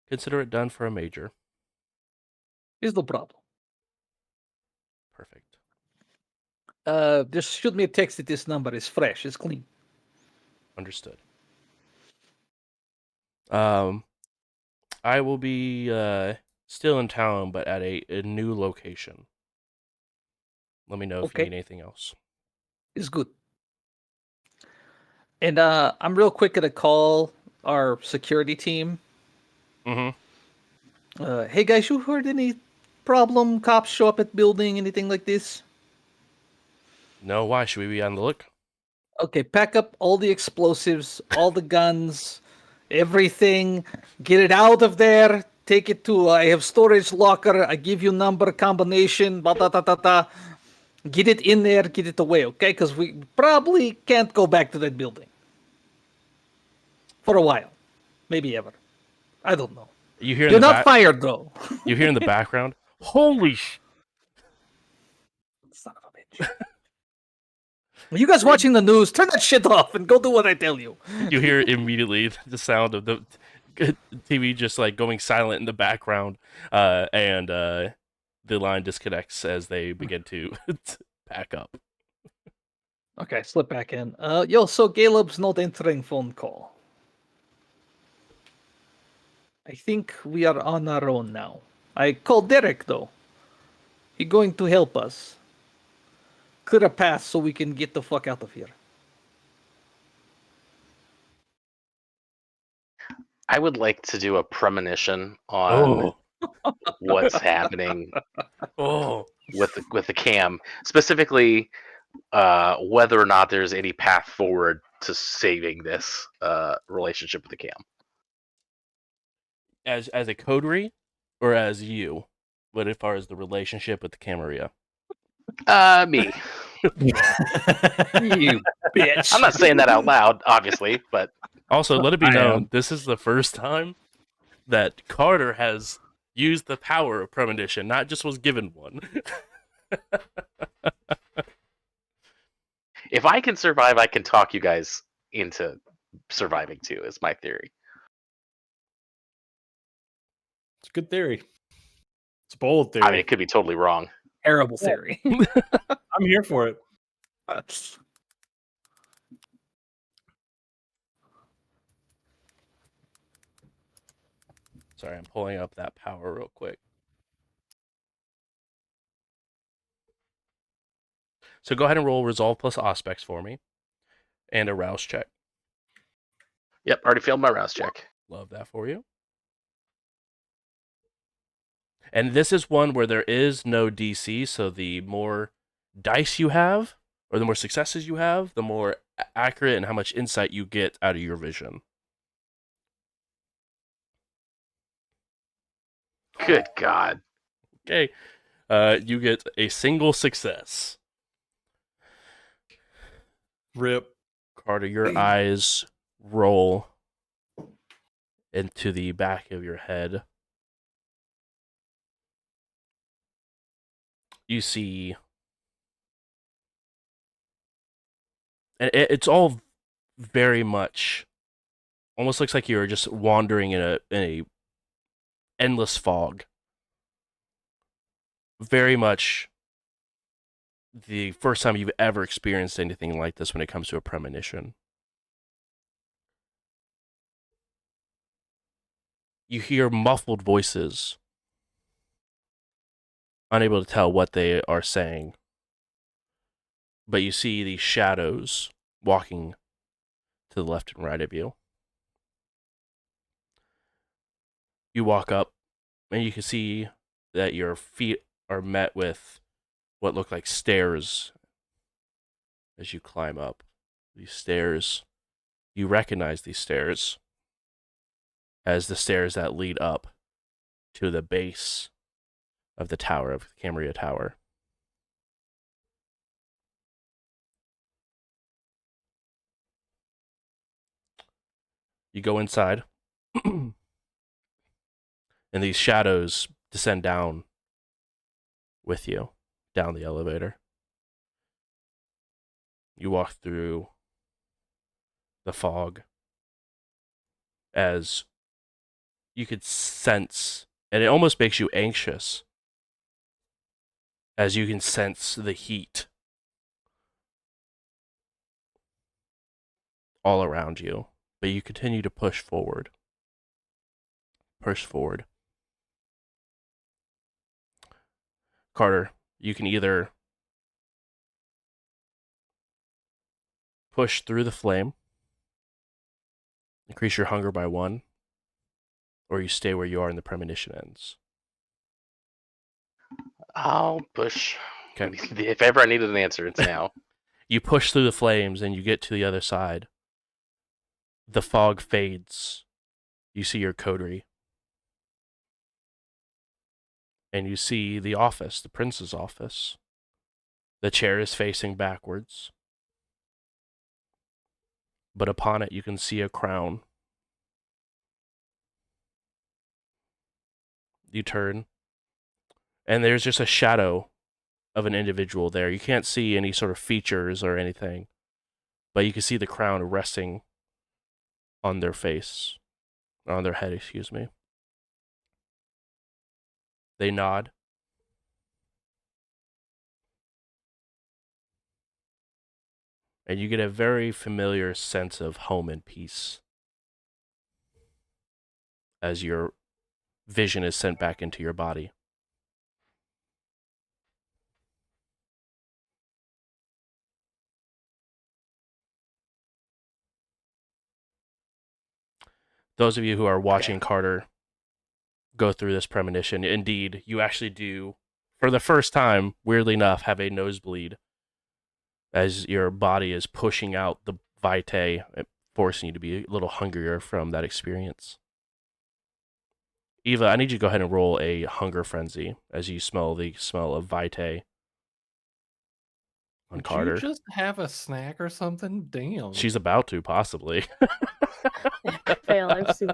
Consider it done for a major. Is no problem. Perfect. Just shoot me a text that this number is fresh. It's clean. Understood. I will be still in town, but at a new location. Let me know if you Okay. need anything else. It's good. And I'm real quick to call our security team. Mm-hmm. Hey guys, you heard any problem? Cops show up at building, anything like this? No, why? Should we be on the look? Okay, pack up all the explosives, all the guns, everything. Get it out of there. Take it to I have storage locker. I give you number combination. Ba ta ta ta ta. Get it in there. Get it away. Okay, because we probably can't go back to that building for a while, maybe ever. I don't know. You hear in You're the not fired though. You hear in the background? Holy sh! Son of a bitch. When you guys watching the news, turn that shit off and go do what I tell you. You hear immediately the sound of the TV just like going silent in the background, and the line disconnects as they begin to pack up. Okay, slip back in. Yo, so Caleb's not entering phone call. I think we are on our own now. I called Derek though. He going to help us. Clear a path so we can get the fuck out of here. I would like to do a premonition on what's happening Oh, with the cam, specifically whether or not there's any path forward to saving this relationship with the cam. as a coterie, or as you? But as far as the relationship with the Camarilla, Me. You bitch. I'm not saying that out loud, obviously, but also let it be I known am. this is the first time that Carter has used the power of premonition, not just was given one. if I can survive, I can talk you guys into surviving too, is my theory. It's a good theory. It's a bold theory. I mean, it could be totally wrong. Terrible theory. I'm here for it. Sorry, I'm pulling up that power real quick. So go ahead and roll resolve plus aspects for me, and a rouse check. Yep, already failed my rouse check. Love that for you. And this is one where there is no DC, so the more dice you have, or the more successes you have, the more accurate and how much insight you get out of your vision. Good God. Okay. You get a single success. Rip. Carter, your eyes roll into the back of your head. You see, and it's all very much, almost looks like you're just wandering in a endless fog. Very much the first time you've ever experienced anything like this when it comes to a premonition. You hear muffled voices, unable to tell what they are saying, but you see these shadows walking to the left and right of you. You walk up, and you can see that your feet are met with what look like stairs as you climb up. These stairs, you recognize these stairs as the stairs that lead up to the base of the tower, of the Camaria Tower. You go inside, and these shadows descend down with you, down the elevator. You walk through the fog as you could sense, and it almost makes you anxious, as you can sense the heat all around you. But you continue to push forward. Push forward. Carter, you can either push through the flame, increase your hunger by 1, or you stay where you are and the premonition ends. I'll push. Okay. If ever I needed an answer, it's now. You push through the flames and you get to the other side. The fog fades. You see your coterie. And you see the office, the prince's office. The chair is facing backwards. But upon it, you can see a crown. You turn, and there's just a shadow of an individual there. You can't see any sort of features or anything, but you can see the crown resting on their face, or on their head, excuse me. They nod. And you get a very familiar sense of home and peace as your vision is sent back into your body. Those of you who are watching Carter go through this premonition, indeed, you actually do, for the first time, weirdly enough, have a nosebleed as your body is pushing out the vitae, forcing you to be a little hungrier from that experience. Eva, I need you to go ahead and roll a hunger frenzy as you smell the smell of vitae on Did Carter. you just have a snack or something? Damn. She's about to, possibly. Fail. I've seen.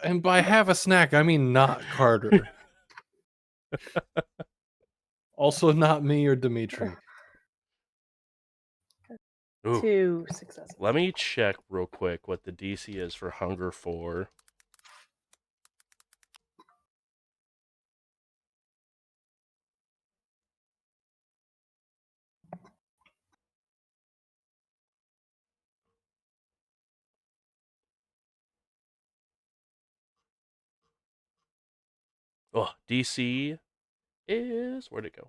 And by have a snack, I mean not Carter. Also not me or Dimitri. Ooh. 2 successes. Let me check real quick what the DC is for Hunger 4. Oh, DC is... Where'd it go?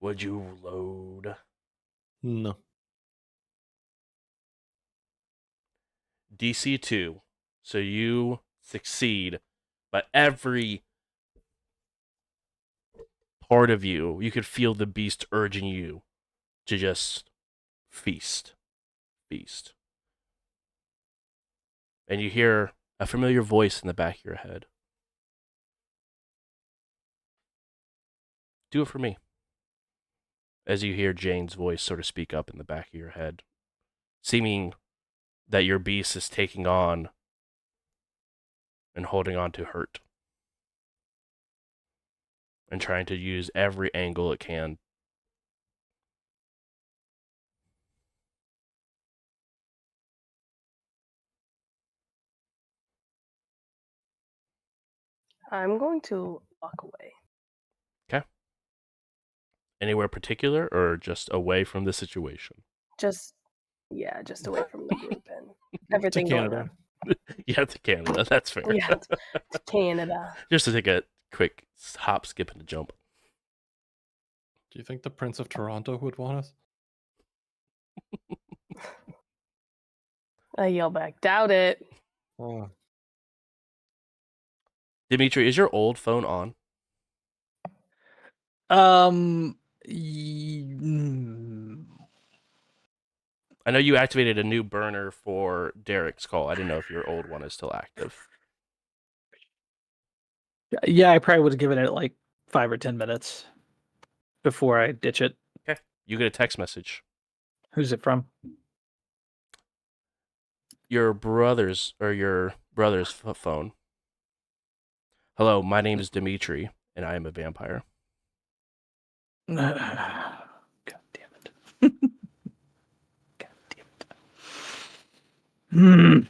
Would you load? No. DC 2. So you succeed, but every part of you, you could feel the beast urging you to just feast. Feast. And you hear a familiar voice in the back of your head. Do it for me. As you hear Jane's voice sort of speak up in the back of your head, seeming that your beast is taking on and holding on to hurt and trying to use every angle it can. I'm going to walk away. Anywhere particular, or just away from the situation? Just away from the group and everything To going Canada. on. Yeah, to Canada. That's fair. Yeah, to Canada. Just to take a quick hop, skip, and a jump. Do you think the Prince of Toronto would want us? I yell back, doubt it. Oh. Dimitri, is your old phone on? I know you activated a new burner for Derek's call. I didn't know if your old one is still active. Yeah, I probably would have given it like 5 or 10 minutes before I ditch it. Okay. You get a text message. Who's it from? Your brother's phone. Hello, my name is Dimitri, and I am a vampire. God damn it. God damn it.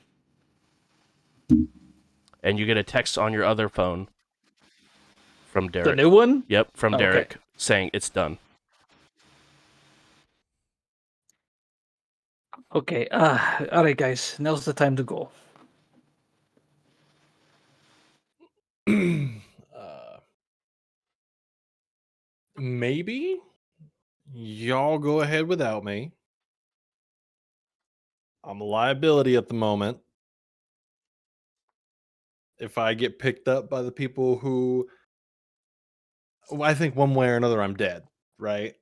And you get a text on your other phone from Derek. The new one? Yep, from Okay. Derek saying it's done. Okay. All right, guys. Now's the time to go. Maybe y'all go ahead without me. I'm a liability at the moment. If I get picked up by the people who, well, I think one way or another I'm dead, right?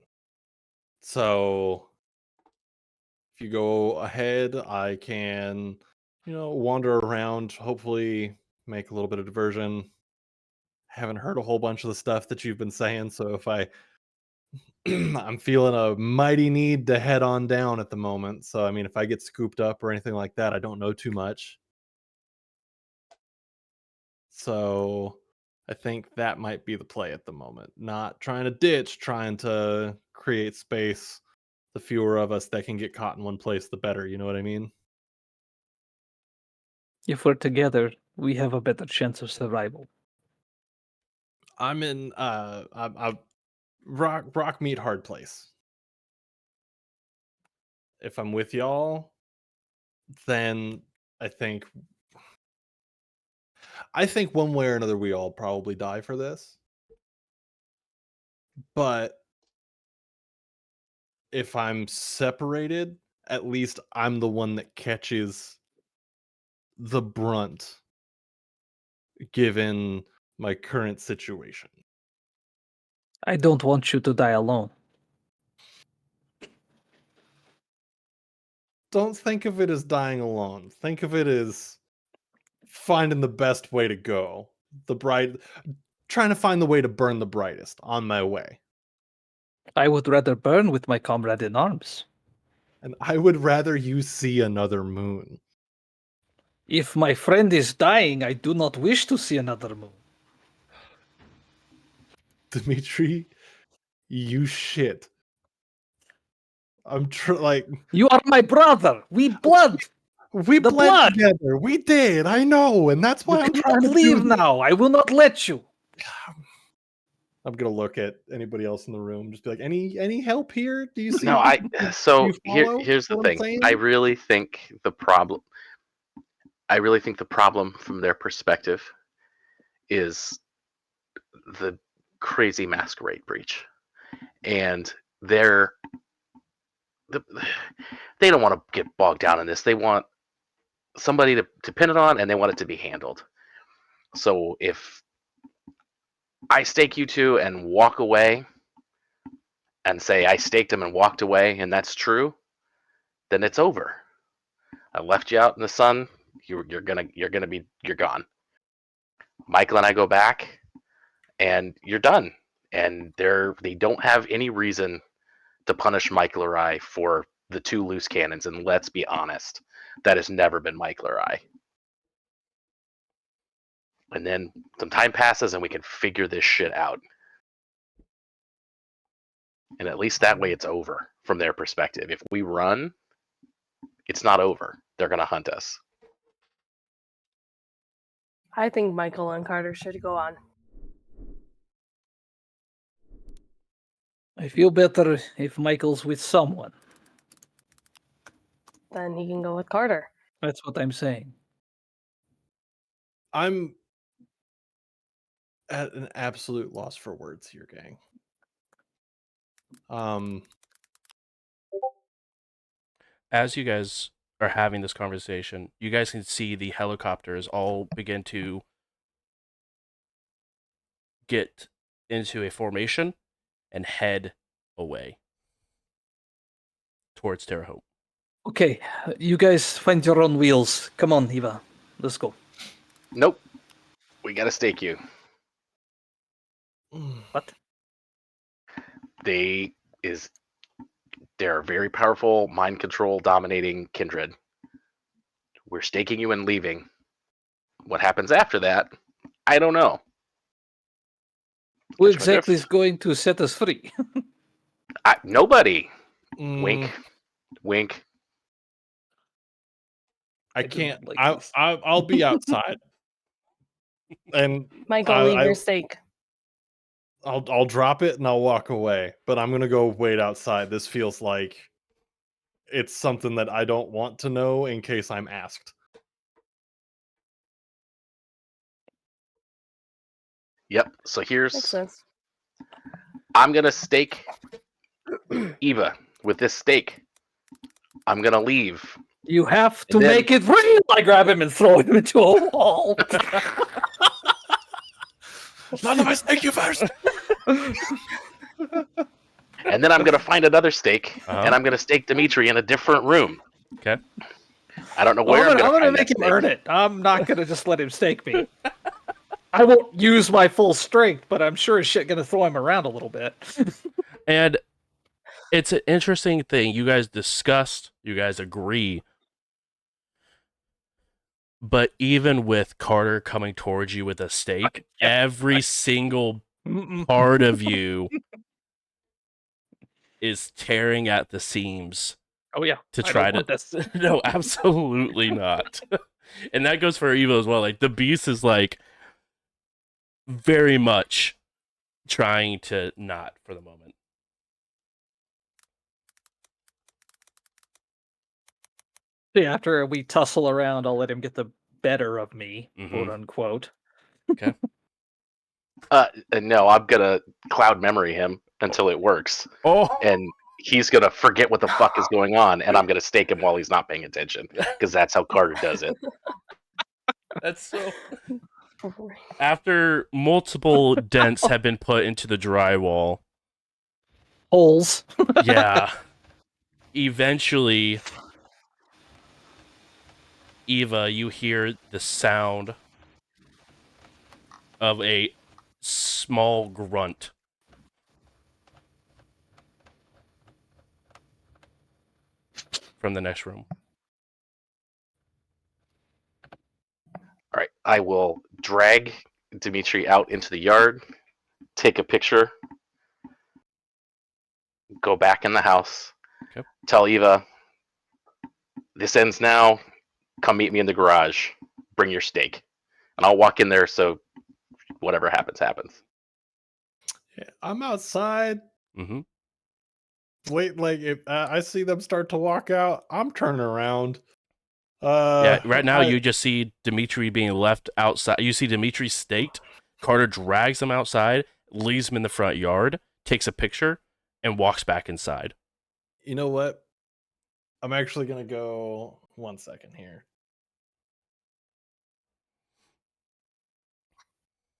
So if you go ahead, I can, wander around, hopefully make a little bit of diversion. Haven't heard a whole bunch of the stuff that you've been saying, so if I'm feeling a mighty need to head on down at the moment. So I mean, if I get scooped up or anything like that, I don't know too much. So I think that might be the play at the moment. Not trying to ditch, trying to create space. The fewer of us that can get caught in one place, the better. You know what I mean? If we're together, we have a better chance of survival. I'm in I'm rock meet hard place. If I'm with y'all, then I think one way or another we all probably die for this. But if I'm separated, at least I'm the one that catches the brunt given my current situation. I don't want you to die alone. Don't think of it as dying alone. Think of it as finding the best way to go. Trying to find the way to burn the brightest on my way. I would rather burn with my comrade in arms. And I would rather you see another moon. If my friend is dying, I do not wish to see another moon. Dimitri, you shit. You are my brother. We blood. We The bled blood. together. We did. I know, and that's why You I'm cannot trying to leave do this. now. I will not let you. I'm gonna look at anybody else in the room, just be like, any help here? Do you see? No, do you follow here's the what I'm thing. saying? I really think the problem from their perspective is the crazy masquerade breach. And they're the, they don't want to get bogged down in this. They want somebody to pin it on, and they want it to be handled. So if I stake you two and walk away and say I staked him and walked away, and that's true, then it's over. I left you out in the sun. You're gone. Michael and I go back, and you're done. And they don't have any reason to punish Michael or I for the two loose cannons. And let's be honest, that has never been Michael or I. And then some time passes, and we can figure this shit out. And at least that way it's over from their perspective. If we run, it's not over. They're going to hunt us. I think Michael and Carter should go on. I feel better if Michael's with someone. Then he can go with Carter. That's what I'm saying. I'm at an absolute loss for words here, gang. As you guys are having this conversation, you guys can see the helicopters all begin to get into a formation and head away towards Terre Haute. Okay, you guys find your own wheels. Come on, Eva. Let's go. Nope. We gotta stake you. What? They're a very powerful mind control dominating kindred. We're staking you and leaving. What happens after that, I don't know. Who Catch my exactly drift? is going to set us free? Nobody. Mm, Wink. Wink. I do can't. not like I, this. I I'll be outside, and Michael, leave I your stake. I'll drop it and I'll walk away. But I'm gonna go wait outside. This feels like it's something that I don't want to know in case I'm asked. Yep. So Makes here's sense. I'm gonna stake Eva with this stake. I'm gonna leave. You have to And then- make it real. I grab him and throw him into a wall. None of us take you first. And then I'm gonna find another stake, Uh-huh. and I'm gonna stake Dimitri in a different room. Okay. I don't know where I'm gonna find make that him stake. earn it. I'm not gonna just let him stake me. I won't use my full strength, but I'm sure as shit gonna throw him around a little bit. And it's an interesting thing. You guys discussed, you guys agree. But even with Carter coming towards you with a stake, every single part of you is tearing at the seams Oh yeah, to I try don't to. want this. No, absolutely not. And that goes for Evo as well. Like the beast is like very much trying to not for the moment. See, after we tussle around, I'll let him get the better of me, quote Mhm. unquote. No, I'm gonna cloud memory him until it works, Oh, and he's gonna forget what the fuck is going on, and I'm gonna stake him while he's not paying attention, because that's how Carter does it. that's so. After multiple dents have been put into the drywall, Holes. yeah. Eventually, Eva, you hear the sound of a small grunt. From the next room. All right, I will drag Dimitri out into the yard, take a picture, go back in the house, Okay. tell Eva, this ends now. Come meet me in the garage. Bring your stake, and I'll walk in there. So whatever happens, happens. Yeah, I'm outside. Mm-hmm. Wait, like if I see them start to walk out, I'm turning around. Yeah, right now I- you just see Dimitri being left outside. You see Dimitri staked. Carter drags him outside, leaves him in the front yard, takes a picture, and walks back inside. You know what? I'm actually gonna go 1 second here.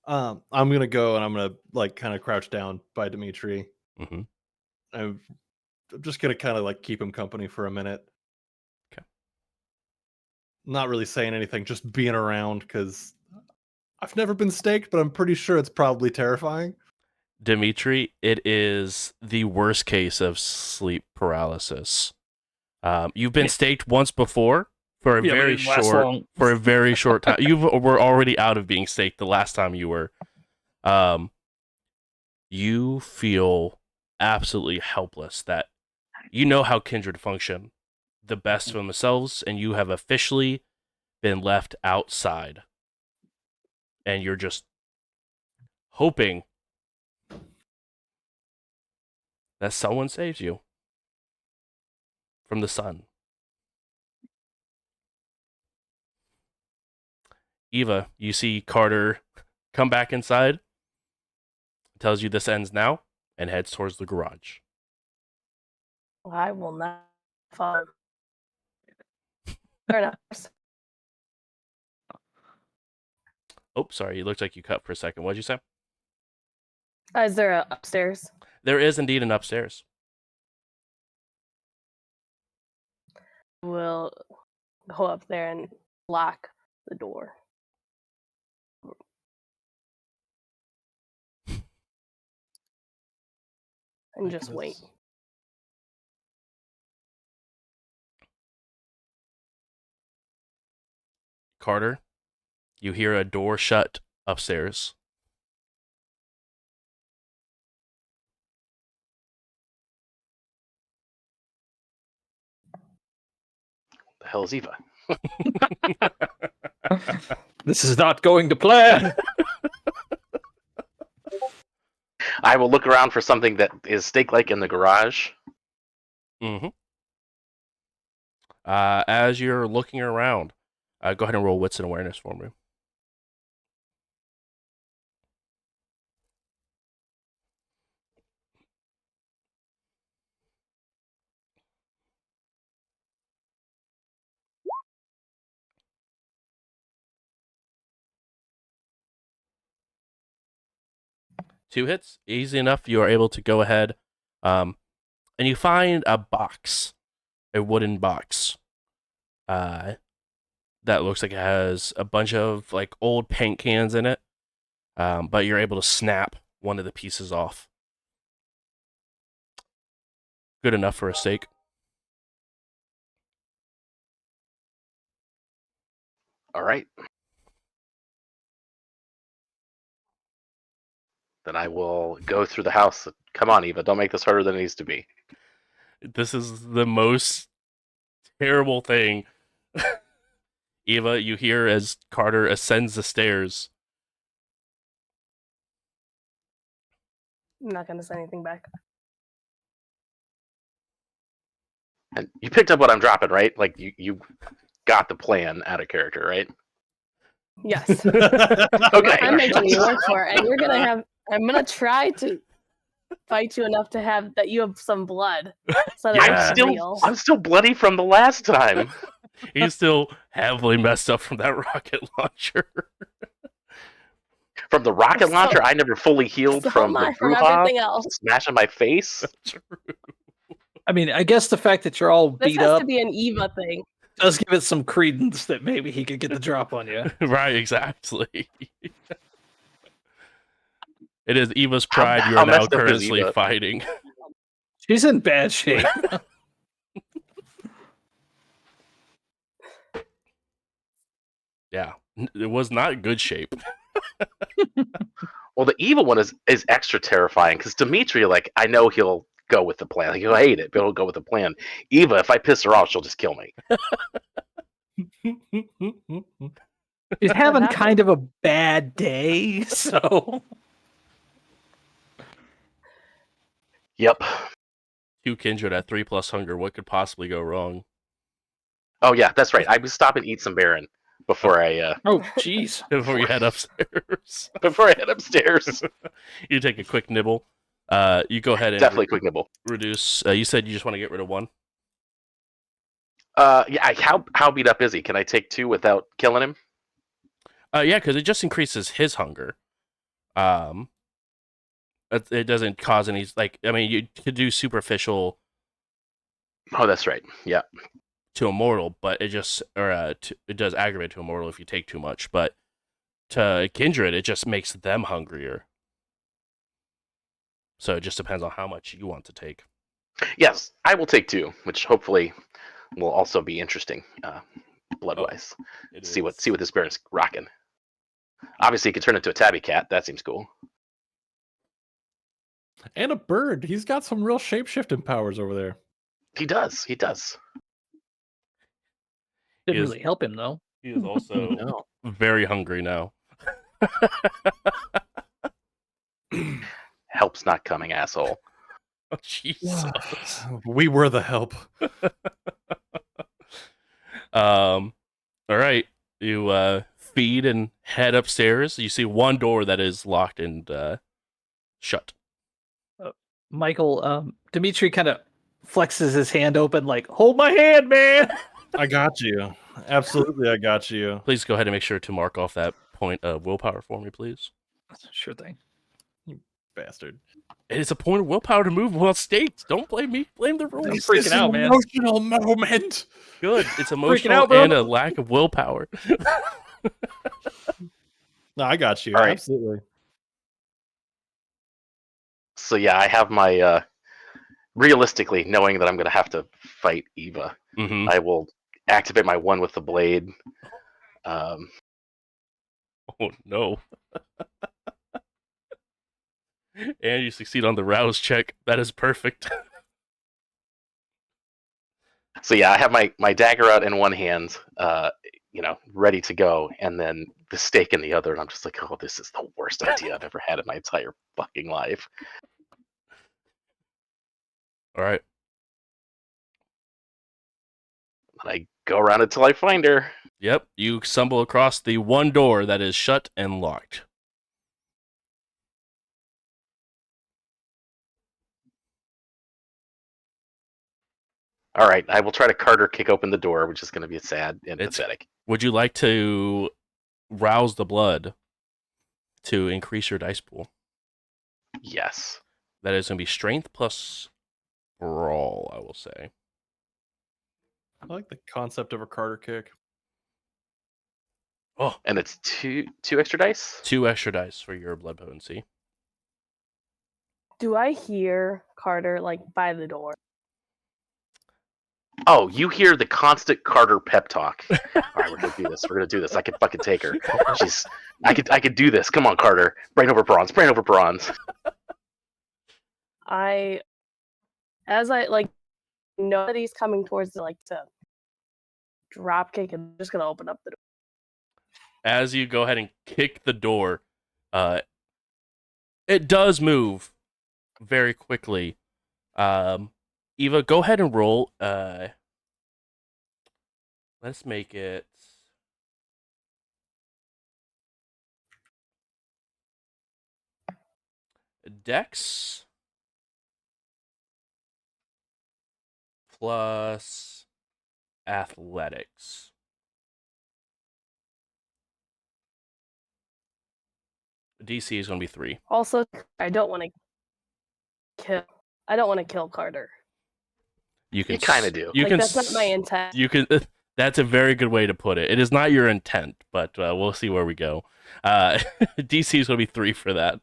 I'm gonna go and I'm gonna like kind of crouch down by Dimitri. Mm-hmm. I'm just gonna kind of like keep him company for a minute. Okay. Not really saying anything, just being around because I've never been staked, but I'm pretty sure it's probably terrifying. Dimitri, it is the worst case of sleep paralysis. You've been staked once before for a Yeah, but it very didn't last short long. for a very short time. You were already out of being staked the last time you were. You feel absolutely helpless. That you know how kindred function the best for themselves, and you have officially been left outside, and you're just hoping that someone saves you from the sun. Eva, you see Carter come back inside, tells you this ends now, and heads towards the garage. I will not follow. Fair enough. Oh, sorry, it looked like you cut for a second. What'd you say? Is there a upstairs? There is indeed an upstairs. We'll go up there and lock the door. And just wait. Carter, you hear a door shut upstairs. The hell is Eva? This is not going to plan. I will look around for something that is steak-like in the garage. Mm-hmm. As you're looking around, go ahead and roll wits and awareness for me. Two hits, easy enough. You are able to go ahead, and you find a box, a wooden box, that looks like it has a bunch of like old paint cans in it. But you're able to snap one of the pieces off. Good enough for a steak. All right. Then I will go through the house. Come on, Eva. Don't make this harder than it needs to be. This is the most terrible thing. Eva, you hear as Carter ascends the stairs. I'm not gonna say anything back. And you picked up what I'm dropping, right? Like you got the plan out of character, right? Yes. Okay. I'm making you work for it, and you're gonna have. I'm gonna try to fight you enough to have that you have some blood, so that Yeah. it's real. I'm still bloody from the last time. He's still heavily messed up from that rocket launcher. From the rocket So- launcher, I never fully healed So from am I the from brouhaha everything else. smashing my face. I mean, I guess the fact that you're all This beat has up to be an Eva thing. does give it some credence that maybe he could get the drop on you. Right, exactly. It is Eva's How- pride you how are now messed up is currently Eva? fighting. She's in bad shape. Yeah, it was not good shape. Well, the evil one is extra terrifying because Dimitri, like, I know he'll go with the plan. Like, he'll hate it, but he'll go with the plan. Eva, if I piss her off, she'll just kill me. She's having happened? kind of a bad day, so Yep. 2 kindred at 3+ hunger. What could possibly go wrong? Oh yeah, that's right. I would stop and eat some Baron before I oh jeez. Before you head upstairs, head upstairs. you take a quick nibble. You go ahead and Definitely quick nibble. reduce. You said you just want to get rid of 1. Yeah. How beat up is he? Can I take 2 without killing him? Yeah, because it just increases his hunger. It doesn't cause any like. I mean, you could do superficial Oh, that's right. Yeah. to immortal, but it just it does aggravate to immortal if you take too much. But to kindred, it just makes them hungrier. So it just depends on how much you want to take. Yes, I will take 2, which hopefully will also be interesting, blood-wise. See what this Baron's rocking. Obviously, he could turn into a tabby cat. That seems cool. And a bird. He's got some real shape-shifting powers over there. He does. He does. Didn't Is- really help him though. He is also No. very hungry now. Help's not coming, asshole. Oh, Jesus. We were the help. All right. You feed and head upstairs. You see one door that is locked and shut. Michael, Dimitri kind of flexes his hand open, like, "Hold my hand, man." I got you. Absolutely, I got you. Please go ahead and make sure to mark off that point of willpower for me, please. Sure thing. Bastard. It is a point of willpower to move without stakes. Don't blame me. Blame the rules. I'm freaking out, man. Emotional moment. Good. It's Freaking emotional out, bro. and a lack of willpower. No, I got you. All right. Absolutely. So yeah, I have my realistically, knowing that I'm gonna have to fight Eva, Mm-hmm. I will activate my one with the blade. Oh, no. And you succeed on the rouse check. That is perfect. So yeah, I have my dagger out in one hand, ready to go, and then the stake in the other, and I'm just like, oh, this is the worst idea I've ever had in my entire fucking life. All right. And I go around until I find her. Yep. You stumble across the one door that is shut and locked. All right, I will try to Carter kick open the door, which is going to be sad and pathetic. Would you like to rouse the blood to increase your dice pool? Yes. That is going to be strength plus brawl, I will say. I like the concept of a Carter kick. Oh, And it's two extra dice? 2 extra dice for your blood potency. Do I hear Carter like by the door? Oh, you hear the constant Carter pep talk. All right, we're gonna do this. We're gonna do this. I can fucking take her. I could do this. Come on, Carter. Brain over bronze. Brain over bronze. As I like know that he's coming towards the like to drop kick, and I'm just gonna open up the door. As you go ahead and kick the door, it does move very quickly. Eva, go ahead and roll. Let's make it Dex plus athletics. DC is going to be 3. Also, I don't want to kill Carter. You kind of do. Like, that's not my intent. You can. That's a very good way to put it. It is not your intent, but we'll see where we go. DC is going to be 3 for that.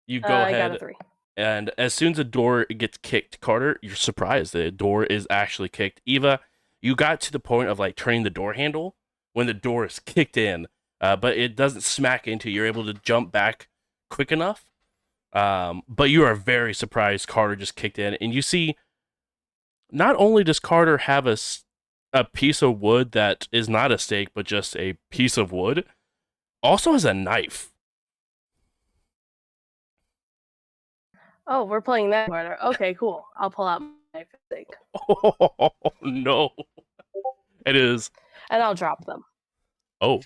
You go I ahead. got a 3. And as soon as the door gets kicked, Carter, you're surprised the door is actually kicked. Eva, you got to the point of like turning the door handle when the door is kicked in, but it doesn't smack into you. You're able to jump back quick enough. But you are very surprised Carter just kicked in, and you see not only does Carter have a piece of wood that is not a stake, but just a piece of wood, also has a knife. Oh, we're playing that Carter. Okay, cool. I'll pull out my stake. Oh, no. It is. And I'll drop them. Oh.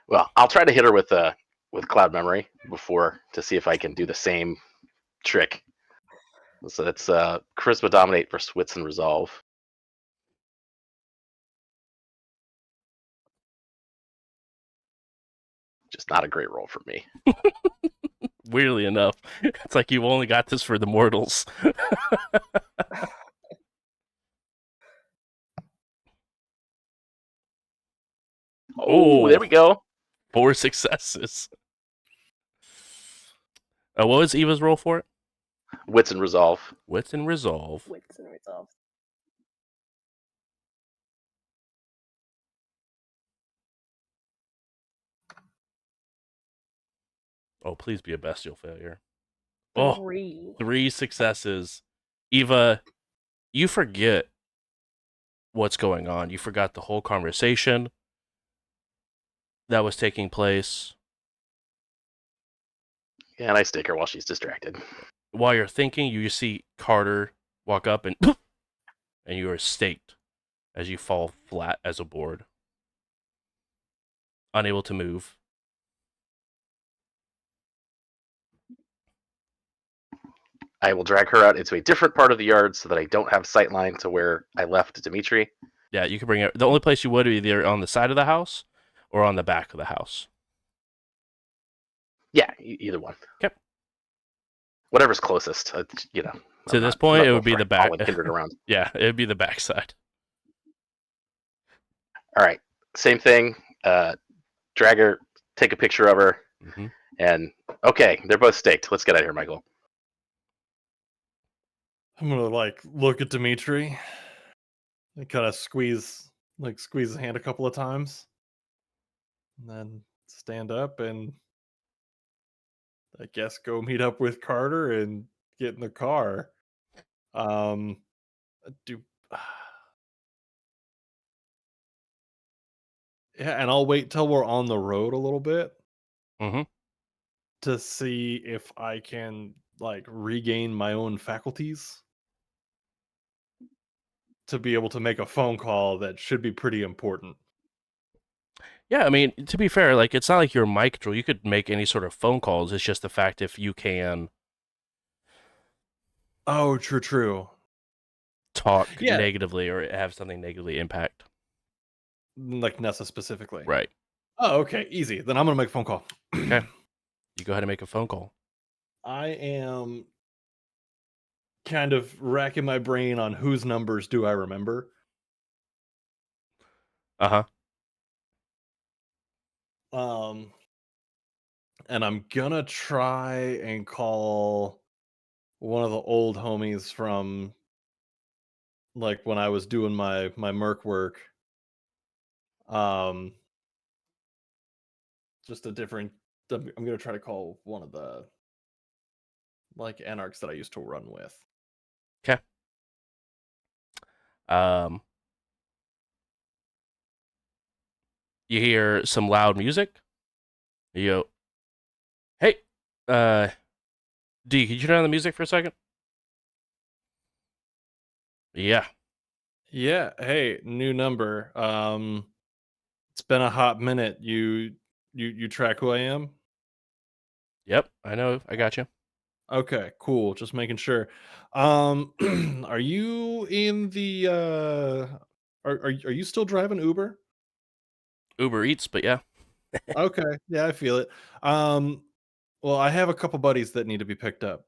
Well, I'll try to hit her with Cloud Memory before to see if I can do the same trick. So it's Charisma Dominate versus Wits and Resolve. Just not a great roll for me. Weirdly enough, it's like you've only got this for the mortals. Oh, there we go. 4 successes. What was Eva's roll for it? Wits and Resolve. Wits and Resolve. Wits and Resolve. Oh, please be a bestial failure. 3. 3 successes. Eva, you forget what's going on. You forgot the whole conversation that was taking place. And I stake her while she's distracted. While you're thinking, you just see Carter walk up and and you are staked as you fall flat as a board, unable to move. I will drag her out into a different part of the yard so that I don't have sightline to where I left Dimitri. Yeah, you can bring it. The only place you would be either on the side of the house or on the back of the house. Yeah, either one. Okay. Whatever's closest. To this point, it would be the back. Kindred around. Yeah, it would be the back side. All right. Same thing. Drag her, take a picture of her, Mm-hmm. and okay, they're both staked. Let's get out of here, Michael. I'm gonna look at Dimitri and kind of squeeze his hand a couple of times, and then stand up and I guess go meet up with Carter and get in the car. Do yeah, and I'll wait till we're on the road a little bit Mm-hmm. to see if I can regain my own faculties to be able to make a phone call that should be pretty important. Yeah, I mean, to be fair, it's not like you're Mike Drill. You could make any sort of phone calls. It's just the fact if you can Oh, true. talk Yeah. negatively or have something negatively impact. Like Nessa specifically. Right. Oh, okay, easy. Then I'm gonna make a phone call. Okay. You go ahead and make a phone call. I am kind of racking my brain on whose numbers do I remember. Uh-huh. And I'm gonna try and call one of the old homies from when I was doing my merc work. Just a different. I'm gonna try to call one of the anarchs that I used to run with. Okay. You hear some loud music. You go, hey, D, could you turn on the music for a second? Yeah. Yeah. Hey, new number. It's been a hot minute. You track who I am? Yep, I know. I got you. Okay, cool. Just making sure. Are you in the are you still driving Uber? Uber Eats, but yeah. Okay, yeah, I feel it. Well, I have a couple buddies that need to be picked up.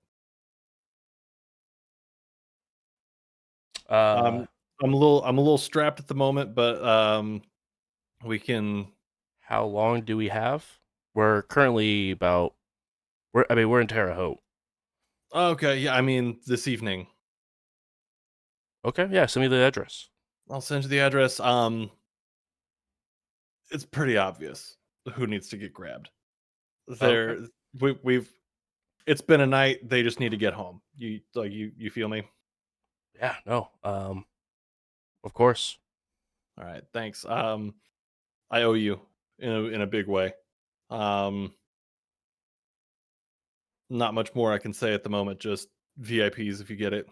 I'm a little strapped at the moment, but we can. How long do we have? We're currently we're in Terre Haute. Okay, yeah, I mean this evening. Okay, yeah, send me the address. I'll send you the address. It's pretty obvious who needs to get grabbed. We've it's been a night. They just need to get home. You feel me? Yeah, no. Of course. All right, thanks. I owe you in a big way. Not much more I can say at the moment. Just VIPs if you get it.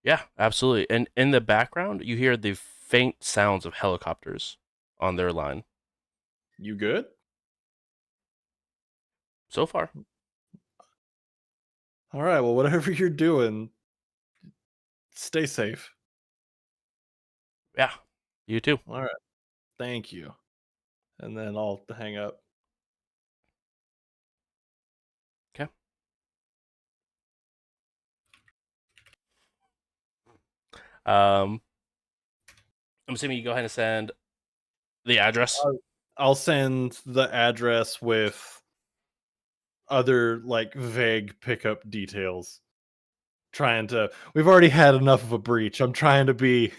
Yeah, absolutely. And in the background, you hear the faint sounds of helicopters on their line. You good? So far. All right. Well, whatever you're doing, stay safe. Yeah, you too. All right. Thank you. And then I'll hang up. Okay. I'm assuming you go ahead and send the address. I'll send the address with other vague pickup details. We've already had enough of a breach. I'm trying to be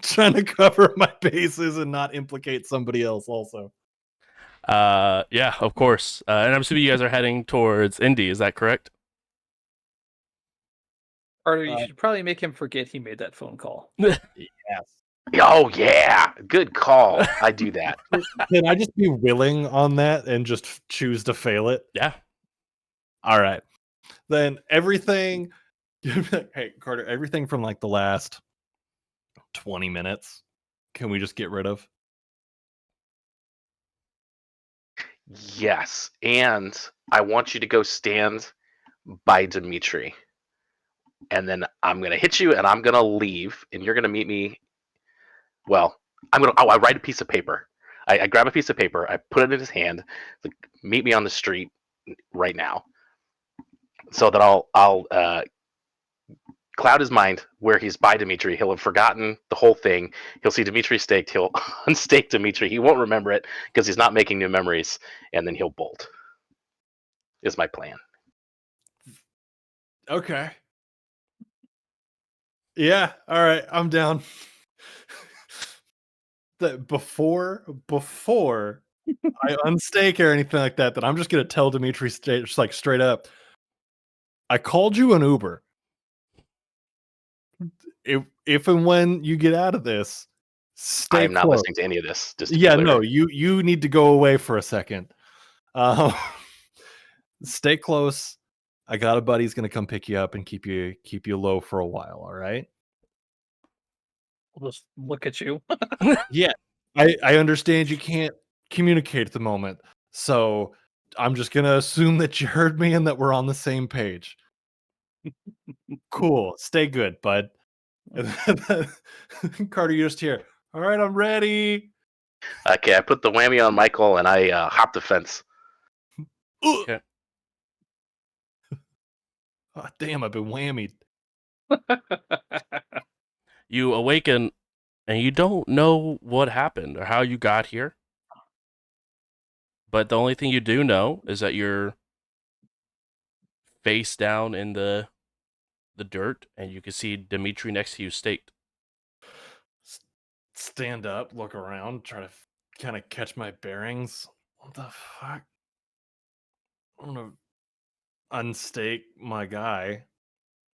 trying to cover my bases and not implicate somebody else also. Yeah, of course. And I'm assuming you guys are heading towards Indy, is that correct? Carter, you should probably make him forget he made that phone call. Yes. Oh yeah, good call. I do that. Can I just be willing on that and just choose to fail it? Yeah. All right. Then everything. Hey, Carter, everything from like the last 20 minutes, can we just get rid of? Yes, and I want you to go stand by Dimitri, and then I'm gonna hit you, and I'm gonna leave, and you're gonna meet me. Well, I'm gonna. Oh, I write a piece of paper. I grab a piece of paper. I put it in his hand. Like, meet me on the street right now, so that I'll cloud his mind where he's by Dimitri. He'll have forgotten the whole thing. He'll see Dimitri staked. He'll unstake Dimitri. He won't remember it because he's not making new memories, and then he'll bolt. Is my plan. Okay. Yeah. All right. I'm down. That before I unstake or anything like that, I'm just gonna tell Dimitri just like straight up. I called you an Uber. If and when you get out of this, stay I'm not close. listening to any of this. Just to be Yeah, clear. no, you need to go away for a second. Stay close. I got a buddy who's gonna come pick you up and keep you low for a while. All right. I'll just look at you. Yeah, I understand you can't communicate at the moment, so I'm just gonna assume that you heard me and that we're on the same page. Cool. Stay good, bud. And then Carter, you just hear, all right, I'm ready. Okay, I put the whammy on Michael, and I hop the fence. Okay. Oh, damn, I've been whammied. You awaken and you don't know what happened or how you got here. But the only thing you do know is that you're face down in the dirt and you can see Dimitri next to you staked. Stand up, look around, try to kind of catch my bearings. What the fuck? I'm gonna unstake my guy,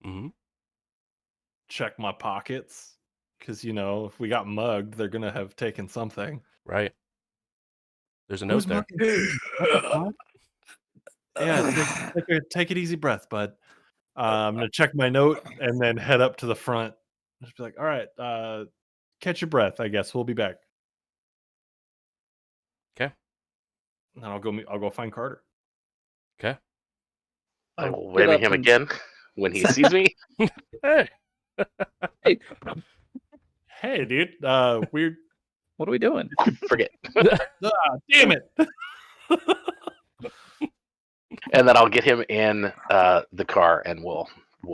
Mm-hmm. check my pockets, because if we got mugged, they're gonna have taken something. Right. There's a note Who's there. mugging? What the fuck? Yeah, take it easy breath, bud. I'm gonna check my note and then head up to the front. Just be like, all right, catch your breath. I guess we'll be back. Okay. And then I'll go find Carter. Okay. I I will get whammy up him and again when he sees me. Hey. hey, Hey, dude. Weird. what are we doing? Forget. Damn it. And then I'll get him in the car, and we'll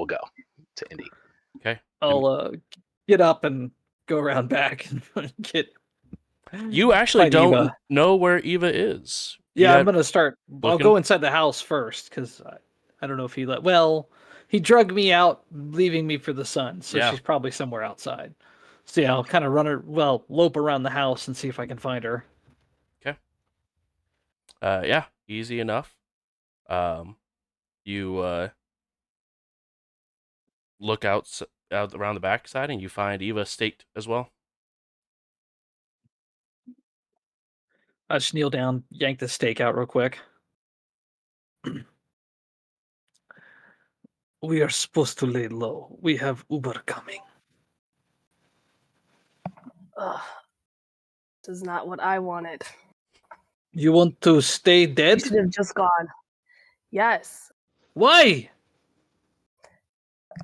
go to Indy. Okay. I'll get up and go around back and get. You actually find don't Eva. know where Eva is. Yeah, You I'm gonna start. I'll looking? go inside the house first because I don't know if he let. Well, he drugged me out, leaving me for the sun. So Yeah. she's probably somewhere outside. So yeah, I'll kind of lope around the house and see if I can find her. Yeah, easy enough. You look out around the backside and you find Eva staked as well. I just kneel down, yank the stake out real quick. We are supposed to lay low. We have Uber coming. Ugh, this is not what I wanted. You want to stay You dead? should have just gone. Yes, Why?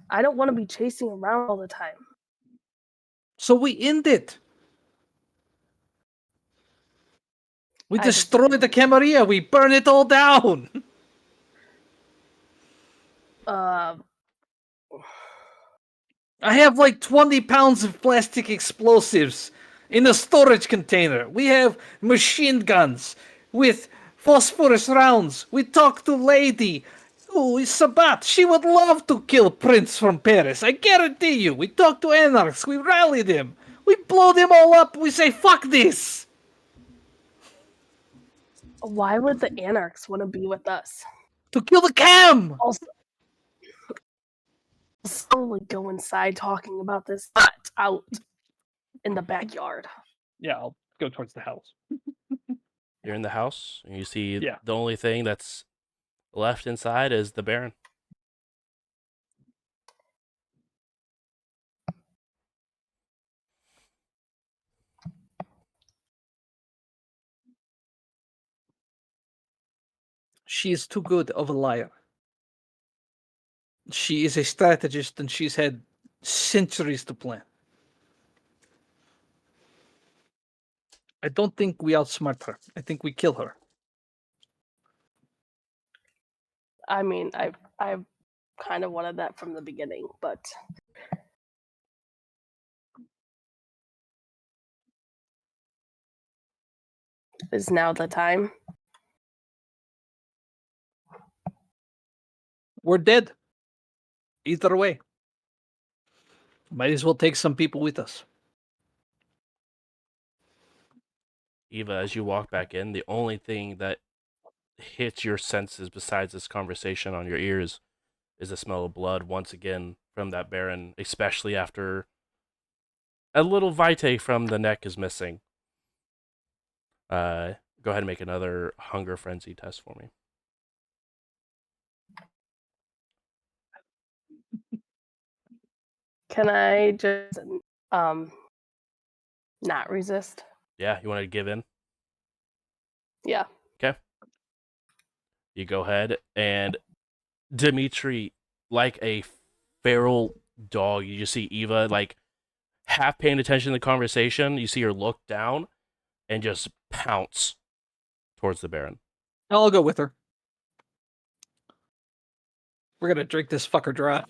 I don't want to be chasing around all the time. So we end it. We I destroy disagree. the Camarilla. We burn it all down. Uh, I have like 20 pounds of plastic explosives in a storage container. We have machine guns with phosphorus rounds. We talked to Lady. Oh, Sabat. She would love to kill Prince from Paris. I guarantee you. We talked to Anarchs. We rallied him. We blow them all up. We say, fuck this. why would the Anarchs want to be with us? To kill the Cam. Also, slowly go inside talking about this, not out in the backyard. Yeah, I'll go towards the house. You're in the house and you see Yeah. the only thing that's Left inside is the Baron. She is too good of a liar. She is a strategist and she's had centuries to plan. I don't think we outsmart her. I think we kill her. I mean, I kind of wanted that from the beginning, but is now the time? We're dead. Either way. Might as well take some people with us. Eva, as you walk back in, the only thing that hits your senses besides this conversation on your ears is the smell of blood once again from that Baron, especially after a little vitae from the neck is missing. Go ahead and make another hunger frenzy test for me. Can I just not resist? Yeah, you want to give in? Yeah. Okay. You go ahead and Dimitri, like a feral dog, you just see Eva like half paying attention to the conversation. You see her look down and just pounce towards the Baron. I'll go with her. We're gonna drink this fucker dry.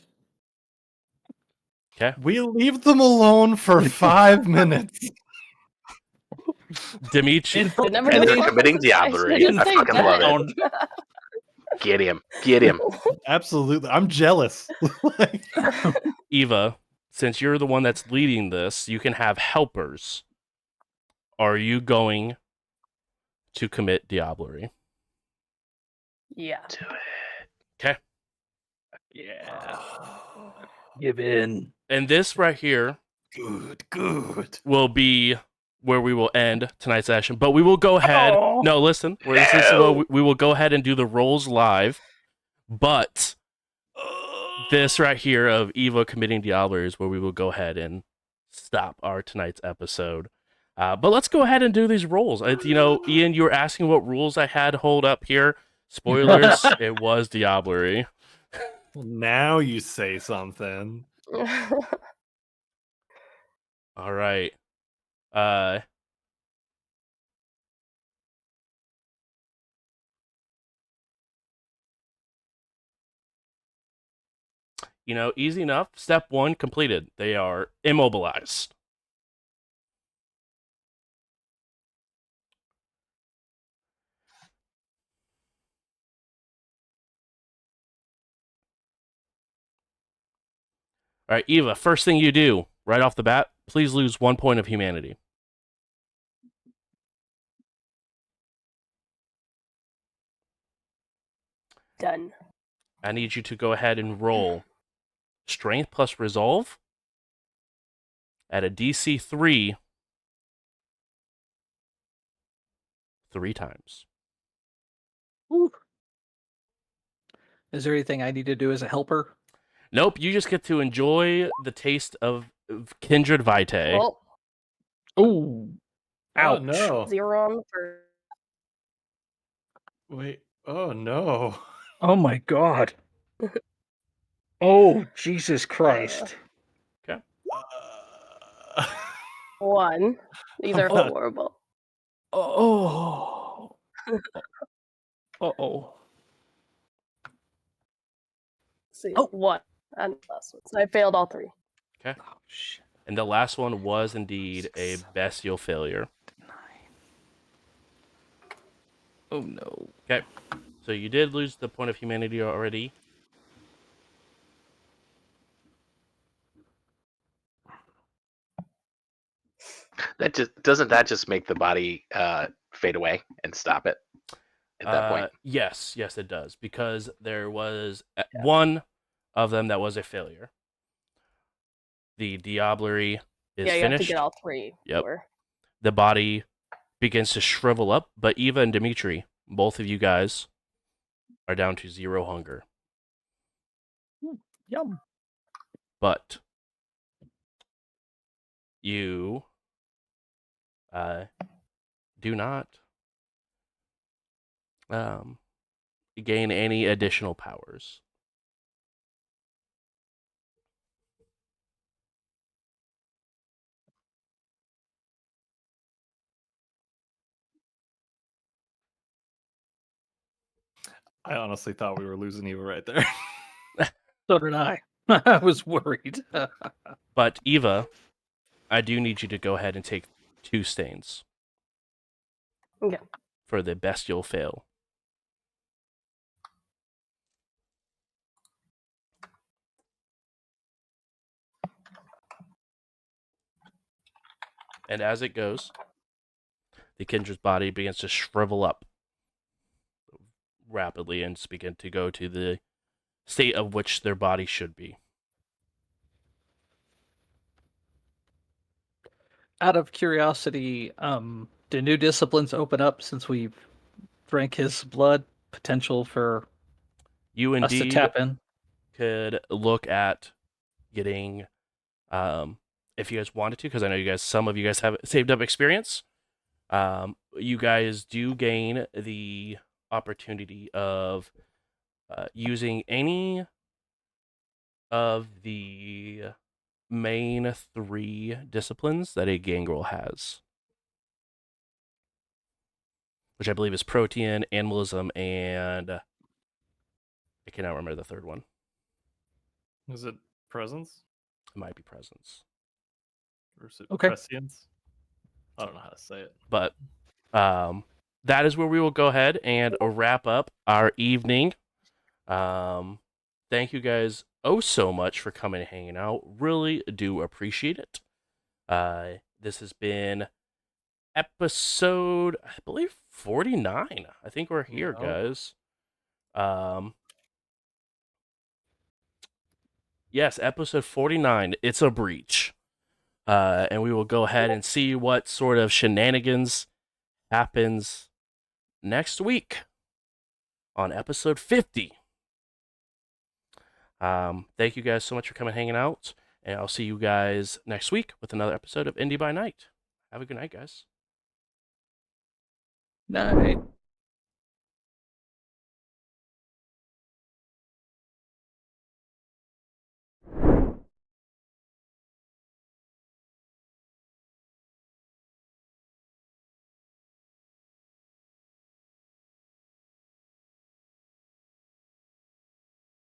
Okay. We leave them alone for 5 minutes. Dimitri, It never And goes they're far. committing I diablerie. shouldn't I say fucking love it. that. Get him. Get him. Absolutely. I'm jealous. Like, Eva, since you're the one that's leading this, you can have helpers. Are you going to commit diablerie? Yeah. Do it. Okay. Yeah. Give in. And this right here good. will be where we will end tonight's session. But we will go ahead. Oh. No, listen. This is where we will go ahead and do the rolls live. But this right here of Eva committing diablerie is where we will go ahead and stop our tonight's episode. But let's go ahead and do these rolls. Ian, you were asking what rules I had hold up here. Spoilers, it was diablerie. Well, now you say something. All right. Easy enough. Step 1 completed. They are immobilized. All right, Eva, first thing you do right off the bat, please lose 1 point of humanity. Done. I need you to go ahead and roll strength plus resolve at a DC 3 3 times. Ooh. Is there anything I need to do as a helper? Nope, you just get to enjoy the taste of kindred vitae. Well, Ooh. Ouch. Oh, no. 0 on the first. Wait. Oh, no. Oh my god. Oh, Jesus Christ. Uh, 1. These are not- horrible. Oh. Uh-oh. Let's see. Oh. 1. And last one. So I failed all 3. Oh, shit. And the last one was indeed a bestial failure. 9. Oh no. Okay, so you did lose the point of humanity already. Doesn't that just make the body fade away and stop it at that point? Yes, it does, because there was one of them that was a failure. The diablerie is Yeah, you have to finished. get all 3. Yep. Or... The body begins to shrivel up, but Eva and Dimitri, both of you guys, are down to 0 hunger. Yum. But you do not gain any additional powers. I honestly thought we were losing you right there. So did I. I was worried. But Eva, I do need you to go ahead and take 2 stains. Okay. For the bestial fail. And as it goes, the kindred's body begins to shrivel up rapidly and begin to go to the state of which their body should be. Out of curiosity, do new disciplines open up since we've drank his blood? Potential for You us to indeed tap in? could look at getting, if you guys wanted to, because I know some of you guys have saved up experience. You guys do gain the opportunity of using any of the main 3 disciplines that a gangrel has, which I believe is protean, animalism, and I cannot remember the third one. Is it presence? It might be presence. Or is it Okay. prescience? I don't know how to say it. But that is where we will go ahead and wrap up our evening. Thank you guys so much for coming and hanging out. Really do appreciate it. This has been episode, I believe, 49. I think we're here, Yeah. guys. Yes, episode 49. It's a breach. And we will go ahead and see what sort of shenanigans happens next week on episode 50. Thank you guys so much for coming and hanging out, and I'll see you guys next week with another episode of Indy by Night. Have a good night, guys. Night.